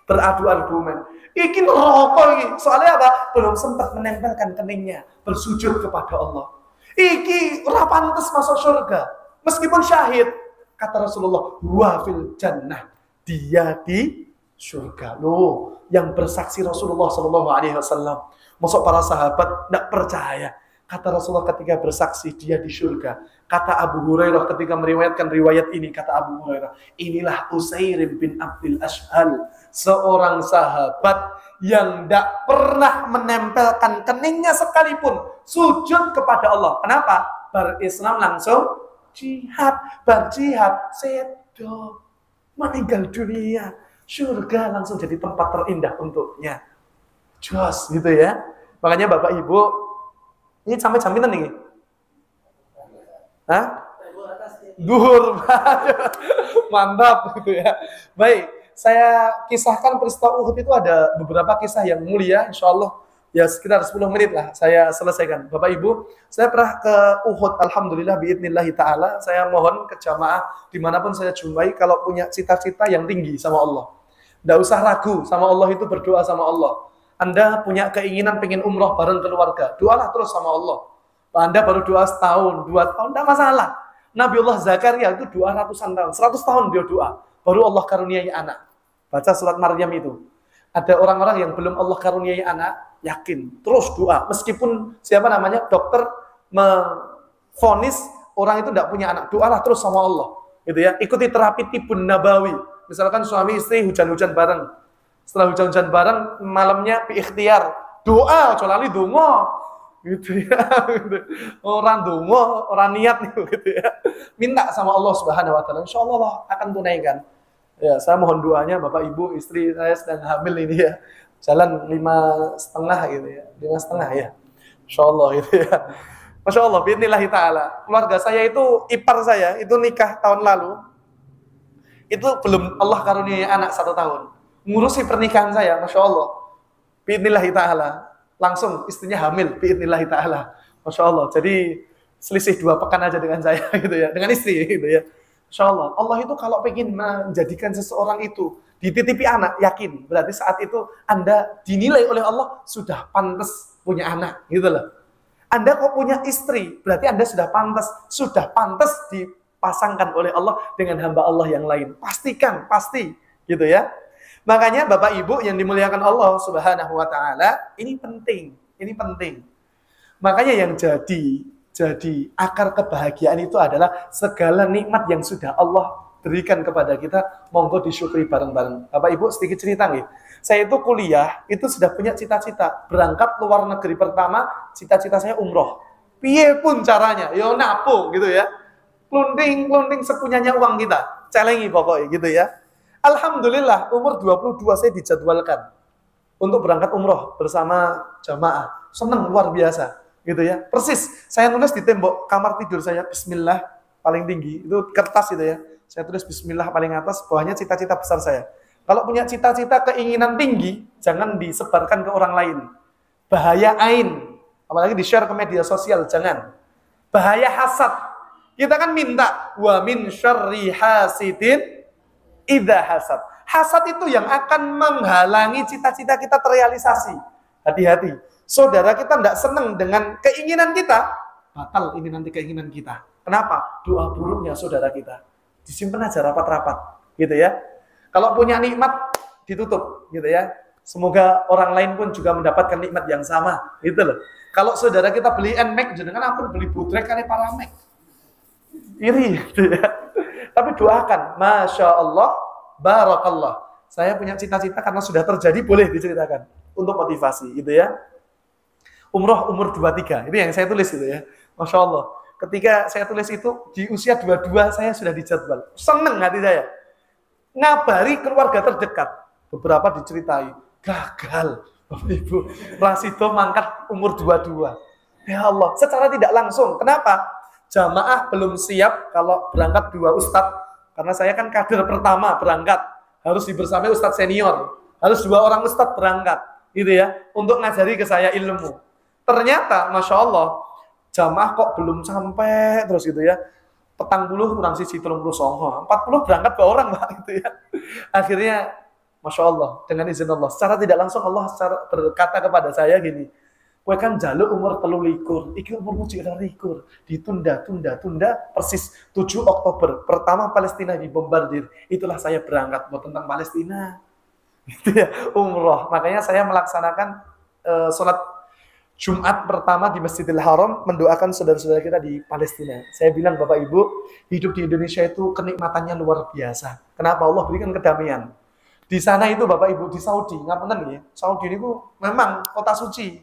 beradu argumen. Iki neraka iki. Soalnya apa? Belum sempat menempelkan keningnya, bersujud kepada Allah. Iki ora pantes masuk surga. Meskipun syahid, kata Rasulullah, wa fil jannah. Dia di surga. Loh, yang bersaksi Rasulullah sallallahu alaihi wasallam. Masuk para sahabat tidak percaya. Kata Rasulullah ketika bersaksi dia di surga. Kata Abu Hurairah ketika meriwayatkan riwayat ini, kata Abu Hurairah, inilah Usairim bin Abdul Ashhal, seorang sahabat yang tidak pernah menempelkan keningnya sekalipun sujud kepada Allah. Kenapa? Berislam langsung jihad, berjihad, sedo, meninggal dunia, surga langsung jadi tempat terindah untuknya. Jos gitu ya. Makanya Bapak Ibu, ini sampai jaminan nih. Hah? Duhur. Mantap gitu ya. Baik, saya kisahkan peristiwa Uhud itu ada beberapa kisah yang mulia, insya Allah ya sekitar 10 menit lah saya selesaikan. Bapak Ibu, saya pernah ke Uhud, alhamdulillah biidnillahi ta'ala. Saya mohon ke jamaah dimanapun saya jumpai, kalau punya cita-cita yang tinggi sama Allah, tidak usah ragu sama Allah, itu berdoa sama Allah. Anda punya keinginan pengen umroh bareng keluarga, doalah terus sama Allah. Anda baru doa setahun, 2 tahun, tidak masalah. Nabiullah Zakaria itu doa ratusan tahun, 100 tahun dia doa, baru Allah karuniai anak. Baca surat Maryam itu. Ada orang-orang yang belum Allah karuniai anak, yakin, terus doa. Meskipun siapa namanya, dokter memvonis orang itu tidak punya anak, doalah terus sama Allah. Gitu ya. Ikuti terapi tibun nabawi. Misalkan suami istri hujan-hujan bareng. Setelah hujan-hujan bareng, malamnya ikhtiar, doa, colali dongo. Gitu ya. Orang dongo, orang niat gitu ya. Minta sama Allah Subhanahu wa taala. Insyaallah Allah akan tunaikan. Ya, saya mohon doanya Bapak Ibu, istri saya sedang hamil ini ya. Jalan 5,5 gitu ya. 5,5 ya. Insyaallah gitu ya. Masya Allah, biidnillahi ta'ala. Keluarga saya itu, ipar saya, itu nikah tahun lalu. Itu belum Allah karuniai anak 1 tahun. Ngurusi pernikahan saya, Masya Allah. Biidnillahi ta'ala. Langsung istrinya hamil, biidnillahi ta'ala. Masya Allah. Jadi selisih 2 pekan aja dengan saya gitu ya. Dengan istri gitu ya. Masya Allah. Allah itu kalau pengen menjadikan seseorang itu dititipi anak, yakin. Berarti saat itu Anda dinilai oleh Allah sudah pantas punya anak. Gitu loh. Anda kok punya istri, berarti Anda sudah pantas dipasangkan oleh Allah dengan hamba Allah yang lain. Pastikan, pasti. Gitu ya. Makanya Bapak Ibu yang dimuliakan Allah Subhanahu wa taala, ini penting. Makanya yang jadi akar kebahagiaan itu adalah segala nikmat yang sudah Allah berikan kepada kita, monggo disyukuri bareng-bareng. Bapak Ibu sedikit cerita nih. Saya itu kuliah, itu sudah punya cita-cita berangkat luar negeri pertama, cita-cita saya umroh. Piye pun caranya, yo napo gitu ya. Klunting sepunyanya uang kita. Celengi pokoknya gitu ya. Alhamdulillah, umur 22 saya dijadwalkan untuk berangkat umroh bersama jamaah. Seneng luar biasa, gitu ya. Persis, saya nulis di tembok kamar tidur saya, Bismillah paling tinggi, itu kertas gitu ya. Saya tulis Bismillah paling atas, bawahnya cita-cita besar saya. Kalau punya cita-cita keinginan tinggi, jangan disebarkan ke orang lain. Bahaya ain, apalagi di-share ke media sosial, jangan. Bahaya hasad. Kita kan minta, wa min syarri hasidin idza hasad. Hasad itu yang akan menghalangi cita-cita kita terrealisasi. Hati-hati. Saudara kita tidak senang dengan keinginan kita, batal ini nanti keinginan kita. Kenapa? Doa buruknya saudara kita. Disimpan aja rapat-rapat, gitu ya. Kalau punya nikmat ditutup, gitu ya. Semoga orang lain pun juga mendapatkan nikmat yang sama, gitu loh. Kalau saudara kita beli NMAX, jenengan ampun beli butrek kan para Mac. Iri, gitu ya. Tapi doakan, Masya Allah, Barakallah. Saya punya cita-cita karena sudah terjadi, boleh diceritakan. Untuk motivasi, gitu ya. Umroh umur 23, itu yang saya tulis gitu ya. Masya Allah. Ketika saya tulis itu, di usia 22 saya sudah dijadwal. Seneng hati saya. Ngabari keluarga terdekat. Beberapa diceritai. Gagal. Bapak Ibu. Rasido mangkat umur 22. Ya Allah. Secara tidak langsung. Kenapa? Jamaah belum siap kalau berangkat 2 ustadz. Karena saya kan kader pertama berangkat. Harus dibersamai ustadz senior. Harus 2 orang ustadz berangkat. Gitu ya. Untuk ngajari ke saya ilmu. Ternyata, Masya Allah, jamaah kok belum sampai terus gitu ya. 40 kurang sisi 30 40 berangkat 2 orang, Pak, gitu ya. Akhirnya, Masya Allah, dengan izin Allah, secara tidak langsung Allah berkata kepada saya gini, kowe kan jaluk umur 23, iki umurmu jika likur, ditunda, persis 7 Oktober, pertama Palestina dibombardir, itulah saya berangkat buat tentang Palestina. Gitu ya, umroh. Makanya saya melaksanakan sholat Jumat pertama di Masjidil Haram, mendoakan saudara-saudara kita di Palestina. Saya bilang, Bapak Ibu, hidup di Indonesia itu kenikmatannya luar biasa. Kenapa? Allah berikan kedamaian. Di sana itu Bapak Ibu, di Saudi, ngapunten ya. Saudi itu memang kota suci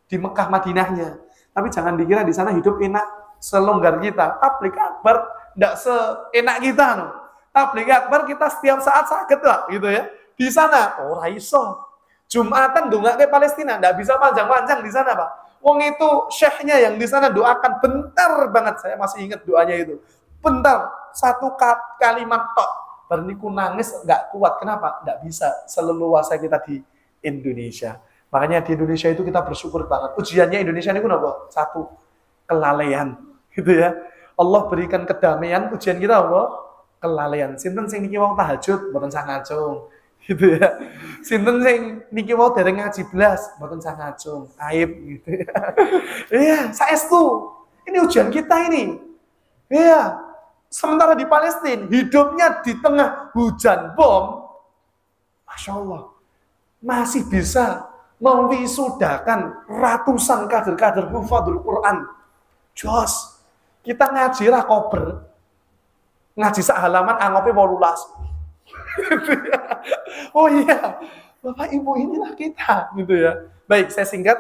di Mekah Madinahnya. Tapi jangan dikira di sana hidup enak selonggar kita. Tabligh akbar enggak seenak kita no. Tabligh akbar kita setiap saat sakit lah gitu ya. Di sana ora iso. Jumatan dongake Palestina, nggak bisa panjang-panjang di sana, Pak. Wong itu syekhnya yang di sana doakan bentar banget, saya masih ingat doanya itu. Bentar, 1 kalimat tok. Berniku nangis nggak kuat, kenapa? Nggak bisa seleluasa kita di Indonesia. Makanya di Indonesia itu kita bersyukur banget. Ujiannya Indonesia ini apa? 1, kelalaian, gitu ya. Allah berikan kedamaian, ujian kita apa? Kelalaian. Sinten sing niki wong tahajud, mboten sangajung. Gitu ya. Sinten sing niki mau dereng ngaji blas, mboten sah ngajung, aib gitu ya. Iya, saestu. Ini ujian kita ini. Iya. Sementara di Palestina hidupnya di tengah hujan bom. Masya Allah. Masih bisa mewisudakan ratusan kader-kader hufadzul Quran. Jos. Kita ngaji ra kober. Ngaji sak halaman anggope 18. Oh iya, Bapak Ibu inilah kita, gitu ya. Baik, saya singkat.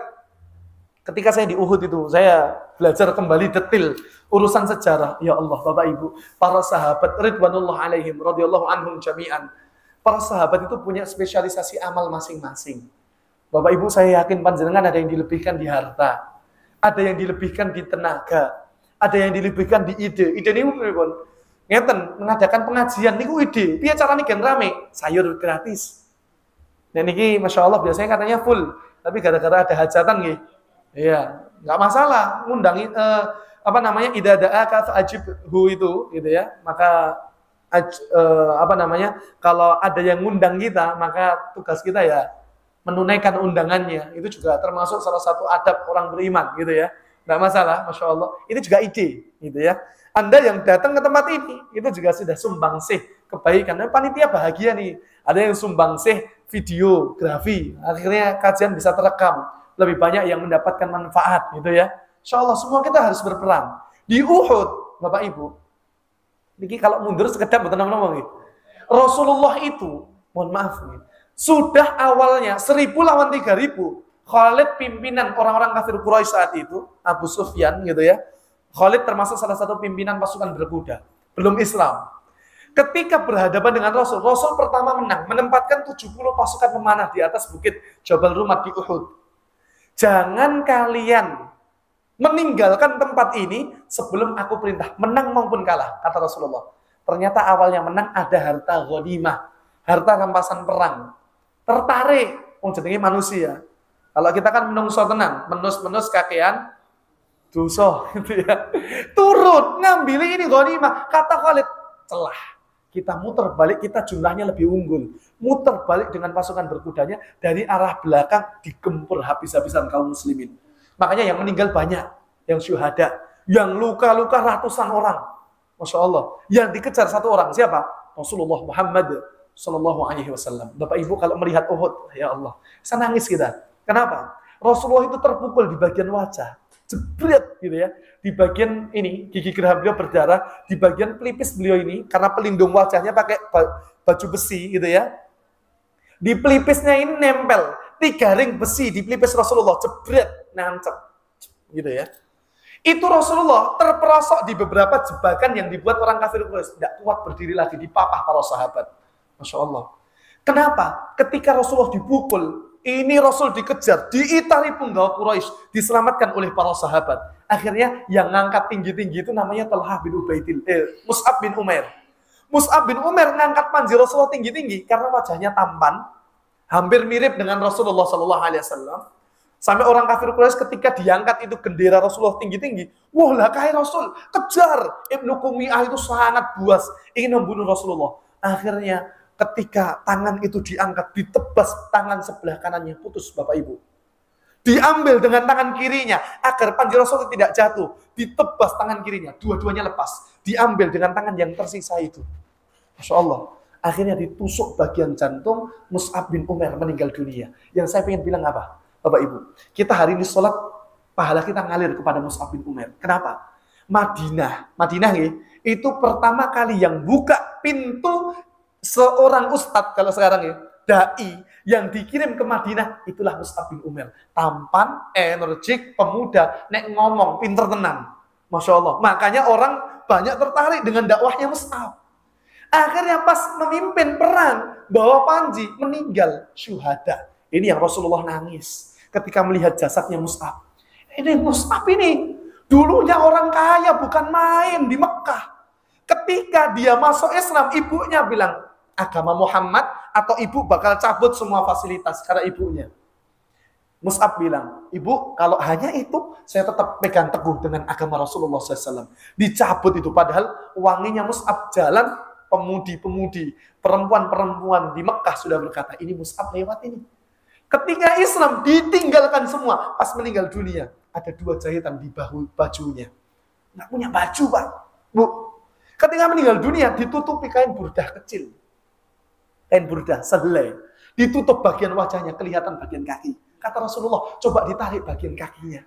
Ketika saya di Uhud itu, saya belajar kembali detail urusan sejarah. Ya Allah, Bapak Ibu, para sahabat ridwanullah alaihim, radhiyallahu anhum jami'an. Para sahabat itu punya spesialisasi amal masing-masing. Bapak Ibu, saya yakin panjenengan ada yang dilebihkan di harta, ada yang dilebihkan di tenaga, ada yang dilebihkan di ide. Ide ini pun ngeten mengadakan pengajian niku ide. Piye carane gen rame? Sayur gratis. Nah niki Masya Allah biasanya katanya full, tapi gara-gara ada hajatan nggih. Iya, nggak masalah ngundangi idza da'aka fa'ajibhu itu gitu ya. Maka kalau ada yang ngundang kita, maka tugas kita ya menunaikan undangannya. Itu juga termasuk salah satu adab orang beriman gitu ya. Nggak masalah, Masya Allah. Ini juga ide gitu ya. Anda yang datang ke tempat ini, itu juga sudah sumbangsih kebaikan. Dan panitia bahagia nih. Ada yang sumbangsih videografi. Akhirnya kajian bisa terekam. Lebih banyak yang mendapatkan manfaat gitu ya. Insya Allah semua kita harus berperan. Di Uhud, Bapak Ibu. Ini kalau mundur sekedap, betul ngomong gitu. Rasulullah itu, mohon maaf nih, sudah awalnya 1000 lawan 3000. Khalid pimpinan orang-orang kafir Quraisy saat itu, Abu Sufyan gitu ya. Khalid termasuk salah satu pimpinan pasukan berkuda. Belum Islam. Ketika berhadapan dengan Rasul, Rasul pertama menang. Menempatkan 70 pasukan pemanah di atas bukit Jabal Rumat di Uhud. Jangan kalian meninggalkan tempat ini sebelum aku perintah. Menang maupun kalah, kata Rasulullah. Ternyata awalnya menang ada harta ghanimah. Harta rampasan perang. Tertarik. Jenenge manusia. Kalau kita kan menungso tenang. Menus-menus kakean dosa gitu ya. Turun ngambil ini ghanimah. Kata Khalid, celah. Kita muter balik, kita jumlahnya lebih unggul. Muter balik dengan pasukan berkudanya dari arah belakang digempur habis-habisan kaum muslimin. Makanya yang meninggal banyak, yang syuhada, yang luka-luka ratusan orang. Masya Allah. Yang dikejar 1 orang siapa? Rasulullah Muhammad Sallallahu Alaihi Wasallam. Bapak Ibu kalau melihat Uhud, ya Allah, saya nangis kita. Kenapa? Rasulullah itu terpukul di bagian wajah, jebret gitu ya. Di bagian ini gigi geraham beliau berdarah, di bagian pelipis beliau ini karena pelindung wajahnya pakai baju besi gitu ya. Di pelipisnya ini nempel 3 ring besi di pelipis Rasulullah, jebret, nancep gitu ya. Itu Rasulullah terperosok di beberapa jebakan yang dibuat orang kafir Quraisy, tidak kuat berdiri lagi, dipapah para sahabat. Masya Allah. Kenapa? Ketika Rasulullah dipukul, ini Rasul dikejar, diitari punggawa Quraisy, diselamatkan oleh para sahabat. Akhirnya yang ngangkat tinggi-tinggi itu namanya Talha bin Mus'ab bin Umair. Mus'ab bin Umair ngangkat panji Rasulullah tinggi-tinggi karena wajahnya tampan, hampir mirip dengan Rasulullah SAW. Sampai orang kafir Quraisy ketika diangkat itu bendera Rasulullah tinggi-tinggi, wah lah kai Rasul, kejar. Ibnu Qumiyah itu sangat buas, ingin membunuh Rasulullah. Akhirnya ketika tangan itu diangkat, ditebas tangan sebelah kanannya, putus Bapak Ibu. Diambil dengan tangan kirinya, agar panji Rasulullah tidak jatuh, ditebas tangan kirinya, dua-duanya lepas. Diambil dengan tangan yang tersisa itu. Masya Allah. Akhirnya ditusuk bagian jantung, Mus'ab bin Umair meninggal dunia. Yang saya ingin bilang apa? Bapak Ibu, kita hari ini sholat, pahala kita ngalir kepada Mus'ab bin Umair. Kenapa? Madinah ya, itu pertama kali yang buka pintu seorang ustadz, kalau sekarang ya, dai yang dikirim ke Madinah, itulah Mus'ab bin Umair. Tampan, energik, pemuda, nek ngomong, pinter tenang. Masya Allah. Makanya orang banyak tertarik dengan dakwahnya Mus'ab. Akhirnya pas memimpin perang, bawa panji, meninggal syuhada. Ini yang Rasulullah nangis ketika melihat jasadnya Mus'ab. Ini Mus'ab ini dulunya orang kaya, bukan main di Mekah. Ketika dia masuk Islam, ibunya bilang, agama Muhammad atau ibu bakal cabut semua fasilitas karena ibunya. Mus'ab bilang, ibu kalau hanya itu, saya tetap pegang teguh dengan agama Rasulullah SAW. Dicabut itu, padahal wanginya Mus'ab jalan, pemudi-pemudi, perempuan-perempuan di Mekah sudah berkata, ini Mus'ab lewat ini. Ketika Islam ditinggalkan semua, pas meninggal dunia, ada 2 jahitan di bahu bajunya. Nggak punya baju, Pak. Bu, ketika meninggal dunia, ditutupi kain burdah kecil. Kain burdah, sehelai. Ditutup bagian wajahnya, kelihatan bagian kaki. Kata Rasulullah, coba ditarik bagian kakinya.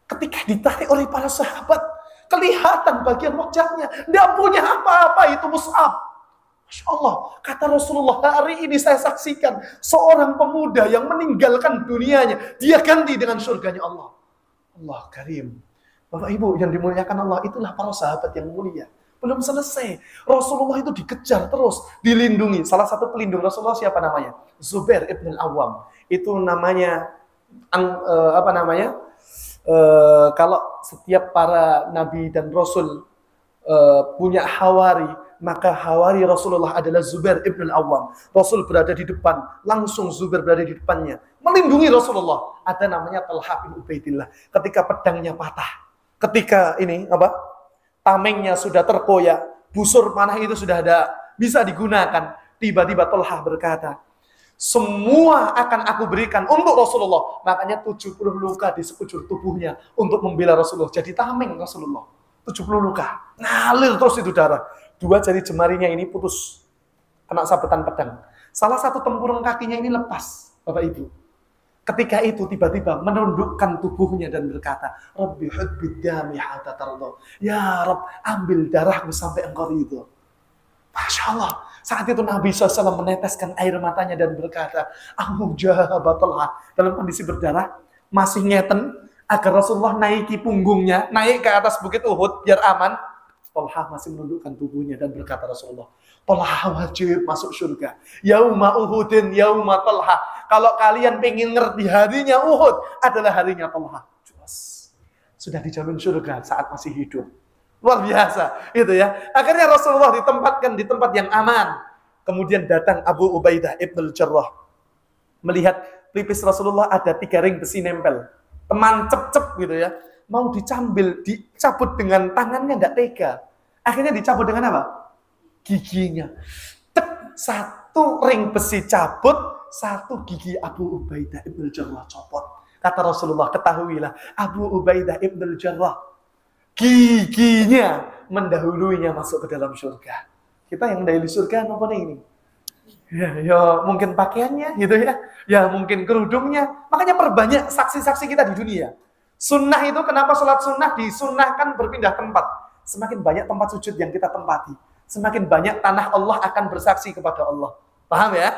Ketika ditarik oleh para sahabat, kelihatan bagian wajahnya. Nggak punya apa-apa itu Mus'ab. Masya Allah, kata Rasulullah, hari ini saya saksikan seorang pemuda yang meninggalkan dunianya, dia ganti dengan surganya Allah. Allah Karim. Bapak Ibu yang dimuliakan Allah, itulah para sahabat yang mulia. Belum selesai, Rasulullah itu dikejar terus, dilindungi. Salah satu pelindung Rasulullah siapa namanya? Zubair ibn al-Awwam. Itu namanya, kalau setiap para nabi dan rasul punya hawari, maka hawari Rasulullah adalah Zubair ibn al-Awwam. Rasul berada di depan, langsung Zubair berada di depannya, melindungi Rasulullah. Ada namanya Talha bin Ubaidillah. Ketika pedangnya patah, ketika tamengnya sudah terkoyak, busur panah itu sudah ada, bisa digunakan. Tiba-tiba Talha berkata, semua akan aku berikan untuk Rasulullah. Makanya 70 luka di sekujur tubuhnya untuk membela Rasulullah. Jadi tameng Rasulullah. 70 luka. Ngalir terus itu darah. 2 jari jemarinya ini putus. Kena sabetan pedang. Salah satu tempurung kakinya ini lepas, Bapak Ibu. Ketika itu tiba-tiba menundukkan tubuhnya dan berkata, Rabbi hubbid dami hatta tardo. Ya Rabb, ambil darahku sampai engkau ridho. Masya Allah. Saat itu Nabi SAW meneteskan air matanya dan berkata, Talha, dalam kondisi berdarah, masih ngeten, agar Rasulullah naiki punggungnya, naik ke atas bukit Uhud, biar aman. Talha masih menundukkan tubuhnya dan berkata Rasulullah, Talha wajib masuk surga. Yauma Uhudin, yauma Talha. Kalau kalian pengen ngerti harinya Uhud, adalah harinya Talha. Jelas. Sudah dijamin surga saat masih hidup. Luar biasa, itu ya. Akhirnya Rasulullah ditempatkan di tempat yang aman. Kemudian datang Abu Ubaidah ibn al-Jarrah. Melihat pelipis Rasulullah ada 3 ring besi nempel. Teman cep-cep gitu ya. Mau dicabut dengan tangannya, tidak tega. Akhirnya dicabut dengan apa? Giginya. Tek, 1 ring besi cabut, 1 gigi Abu Ubaidah ibn al-Jarrah copot. Kata Rasulullah, ketahuilah Abu Ubaidah ibn al-Jarrah, giginya mendahuluinya masuk ke dalam surga. Kita yang mendahului surga, apa ini? Ya mungkin pakaiannya gitu ya. Ya mungkin kerudungnya. Makanya perbanyak saksi-saksi kita di dunia. Sunnah itu kenapa sholat sunnah disunnahkan berpindah tempat. Semakin banyak tempat sujud yang kita tempati, semakin banyak tanah Allah akan bersaksi kepada Allah. Paham ya?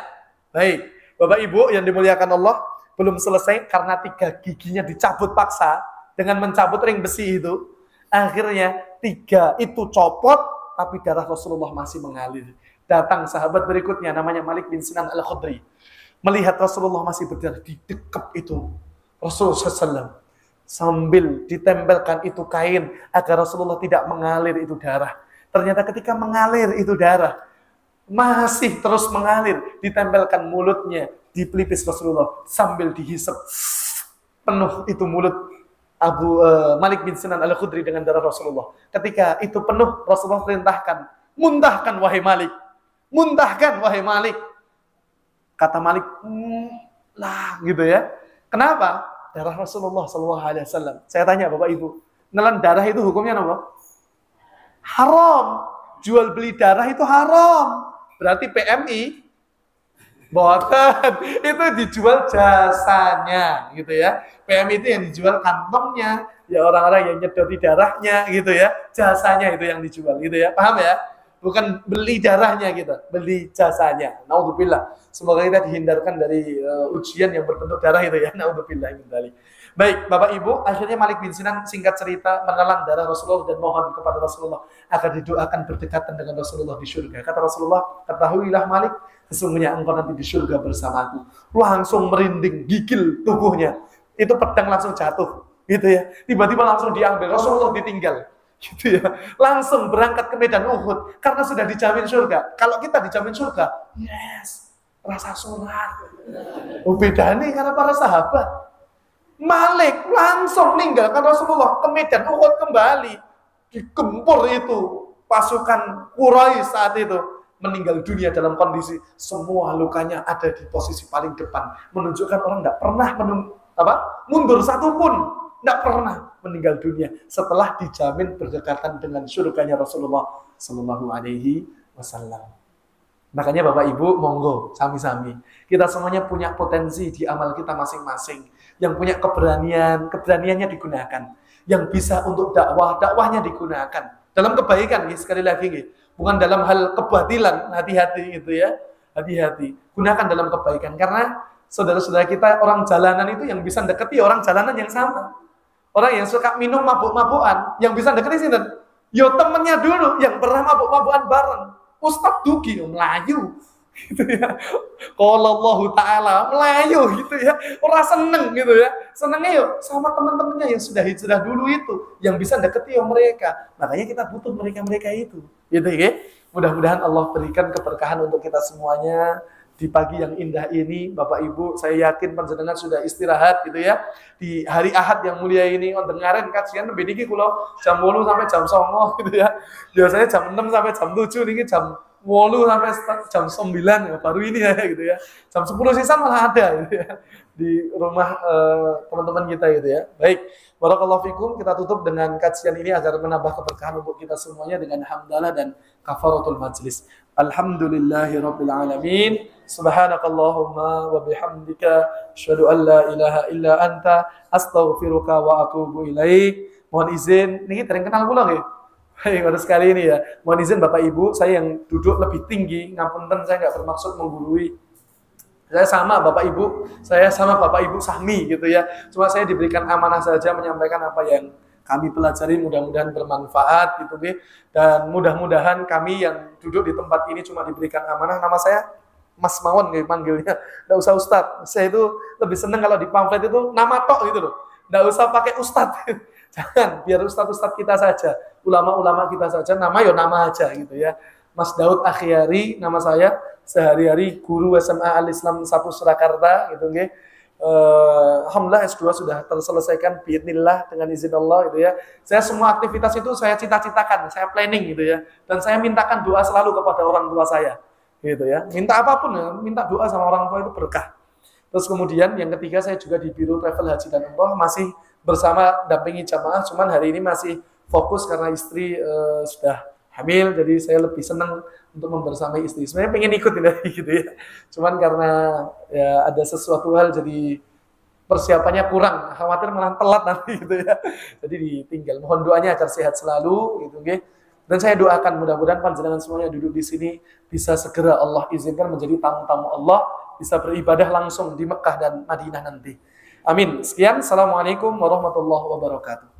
Baik. Bapak Ibu yang dimuliakan Allah, belum selesai karena 3 giginya dicabut paksa dengan mencabut ring besi itu. Akhirnya 3 itu copot, tapi darah Rasulullah masih mengalir. Datang sahabat berikutnya namanya Malik bin Sinan Al-Khudri. Melihat Rasulullah masih berdarah di dekap itu Rasulullah SAW. Sambil ditempelkan itu kain agar Rasulullah tidak mengalir itu darah. Ternyata ketika mengalir itu darah, masih terus mengalir, ditempelkan mulutnya di pelipis Rasulullah sambil dihisap penuh itu mulut Malik bin Sinan Al-Khudri dengan darah Rasulullah. Ketika itu penuh, Rasulullah perintahkan, muntahkan wahai Malik, muntahkan wahai Malik. Kata Malik, lah gitu ya. Kenapa? Darah Rasulullah SAW. Saya tanya Bapak Ibu, nelan darah itu hukumnya apa? Haram. Jual beli darah itu haram. Berarti PMI, boten, itu dijual jasanya, gitu ya. PMI itu yang dijual kantongnya, ya orang-orang yang nyedoti darahnya, gitu ya. Jasanya itu yang dijual, gitu ya. Paham ya? Bukan beli darahnya kita, beli jasanya. Naudzubillah. Semoga kita dihindarkan dari ujian yang berbentuk darah itu ya. Naudzubillah min dzalik. Baik, Bapak Ibu, akhirnya Malik bin Sinan singkat cerita menelan darah Rasulullah dan mohon kepada Rasulullah agar didoakan berdekatan dengan Rasulullah di surga. Kata Rasulullah, ketahuilah Malik, sesungguhnya engkau nanti di surga bersamaku. Langsung merinding, gigil tubuhnya. Itu pedang langsung jatuh, gitu ya. Tiba-tiba langsung diambil, Rasulullah ditinggal. Gitu ya, langsung berangkat ke medan Uhud karena sudah dijamin surga. Kalau kita dijamin surga, yes, rasa sholat. Beda nih karena para sahabat. Malik langsung meninggalkan Rasulullah ke medan Uhud kembali. Digempur itu pasukan Quraisy saat itu, meninggal dunia dalam kondisi semua lukanya ada di posisi paling depan, menunjukkan orang tidak pernah mundur satupun. Tidak pernah meninggal dunia setelah dijamin berdekatan dengan surganya Rasulullah Sallallahu Alaihi Wasallam. Makanya Bapak Ibu, monggo sami-sami. Kita semuanya punya potensi di amal kita masing-masing. Yang punya keberaniannya digunakan. Yang bisa untuk dakwahnya digunakan. Dalam kebaikan, sekali lagi, bukan dalam hal kebatilan. Hati-hati itu ya, hati-hati. Gunakan dalam kebaikan karena saudara-saudara kita orang jalanan itu yang bisa deketi orang jalanan yang sama. Orang yang suka minum mabuk-mabukan, yang bisa deketi sini, yo temennya dulu yang pernah mabuk-mabukan bareng. Ustadz Dugi Melayu, gitu ya. Kalau Allah Taala Melayu, gitu ya. Orang seneng, gitu ya. Senengnya yuk sama teman-temannya yang sudah hijrah dulu itu, yang bisa deketi mereka. Makanya kita butuh mereka-mereka itu, gitu ya. Mudah-mudahan Allah berikan keberkahan untuk kita semuanya. Di pagi yang indah ini, Bapak Ibu, saya yakin panjenengan sudah istirahat gitu ya. Di hari Ahad yang mulia ini, dengarin kajian lebih dikit kalau jam 8 sampai jam 9 gitu ya. Biasanya jam 6 sampai jam 7, ini jam 8 sampai jam 9 ya, baru ini ya gitu ya. Jam 10 sisan malah ada gitu ya. Di rumah teman-teman kita gitu ya. Baik, barakallahu fikum, kita tutup dengan kajian ini agar menambah keberkahan untuk kita semuanya dengan hamdalah dan kafaratul majlis. Alhamdulillahirabbil alamin. Subhanakallahumma wa bihamdika asyhadu an la ilaha illa anta astaghfiruka wa atubu ilaik. Mohon izin, niki dereng kenal kula nggih. Baik, pada sekali ini ya. Mohon izin Bapak Ibu, saya yang duduk lebih tinggi, ngapunten saya enggak bermaksud menggurui. Saya sama Bapak Ibu Sahmi gitu ya. Cuma saya diberikan amanah saja menyampaikan apa yang kami pelajari, mudah-mudahan bermanfaat gitu nggih. Dan mudah-mudahan kami yang duduk di tempat ini cuma diberikan amanah. Nama saya Mas Mawon nggih panggilnya. Enggak usah Ustadz. Saya itu lebih senang kalau di pamflet itu nama tok gitu loh. Enggak usah pakai Ustadz. Jangan, biar Ustadz-Ustadz kita saja, ulama-ulama kita saja, nama ya nama aja gitu ya. Mas Daud Akhyari nama saya, sehari-hari guru SMA Al-Islam 1 Surakarta gitu nggih. Alhamdulillah S2 sudah terselesaikan biidznillah dengan izin Allah gitu ya. Saya semua aktivitas itu saya cita-citakan, saya planning gitu ya. Dan saya mintakan doa selalu kepada orang tua saya gitu ya. Minta apapun ya, minta doa sama orang tua itu berkah. Terus kemudian yang ketiga saya juga di Biro Travel Haji dan Umroh masih bersama dampingi jamaah, cuman hari ini masih fokus karena istri sudah hamil, jadi saya lebih senang untuk membersamai istri. Sebenarnya pengen ikut gitu ya. Cuman karena ya ada sesuatu hal jadi persiapannya kurang, khawatir malah telat nanti gitu ya. Jadi ditinggal. Mohon doanya agar sehat selalu gitu nggih. Dan saya doakan mudah-mudahan panjenengan semuanya duduk di sini bisa segera Allah izinkan menjadi tamu-tamu Allah, bisa beribadah langsung di Mekah dan Madinah nanti. Amin. Sekian, assalamualaikum warahmatullahi wabarakatuh.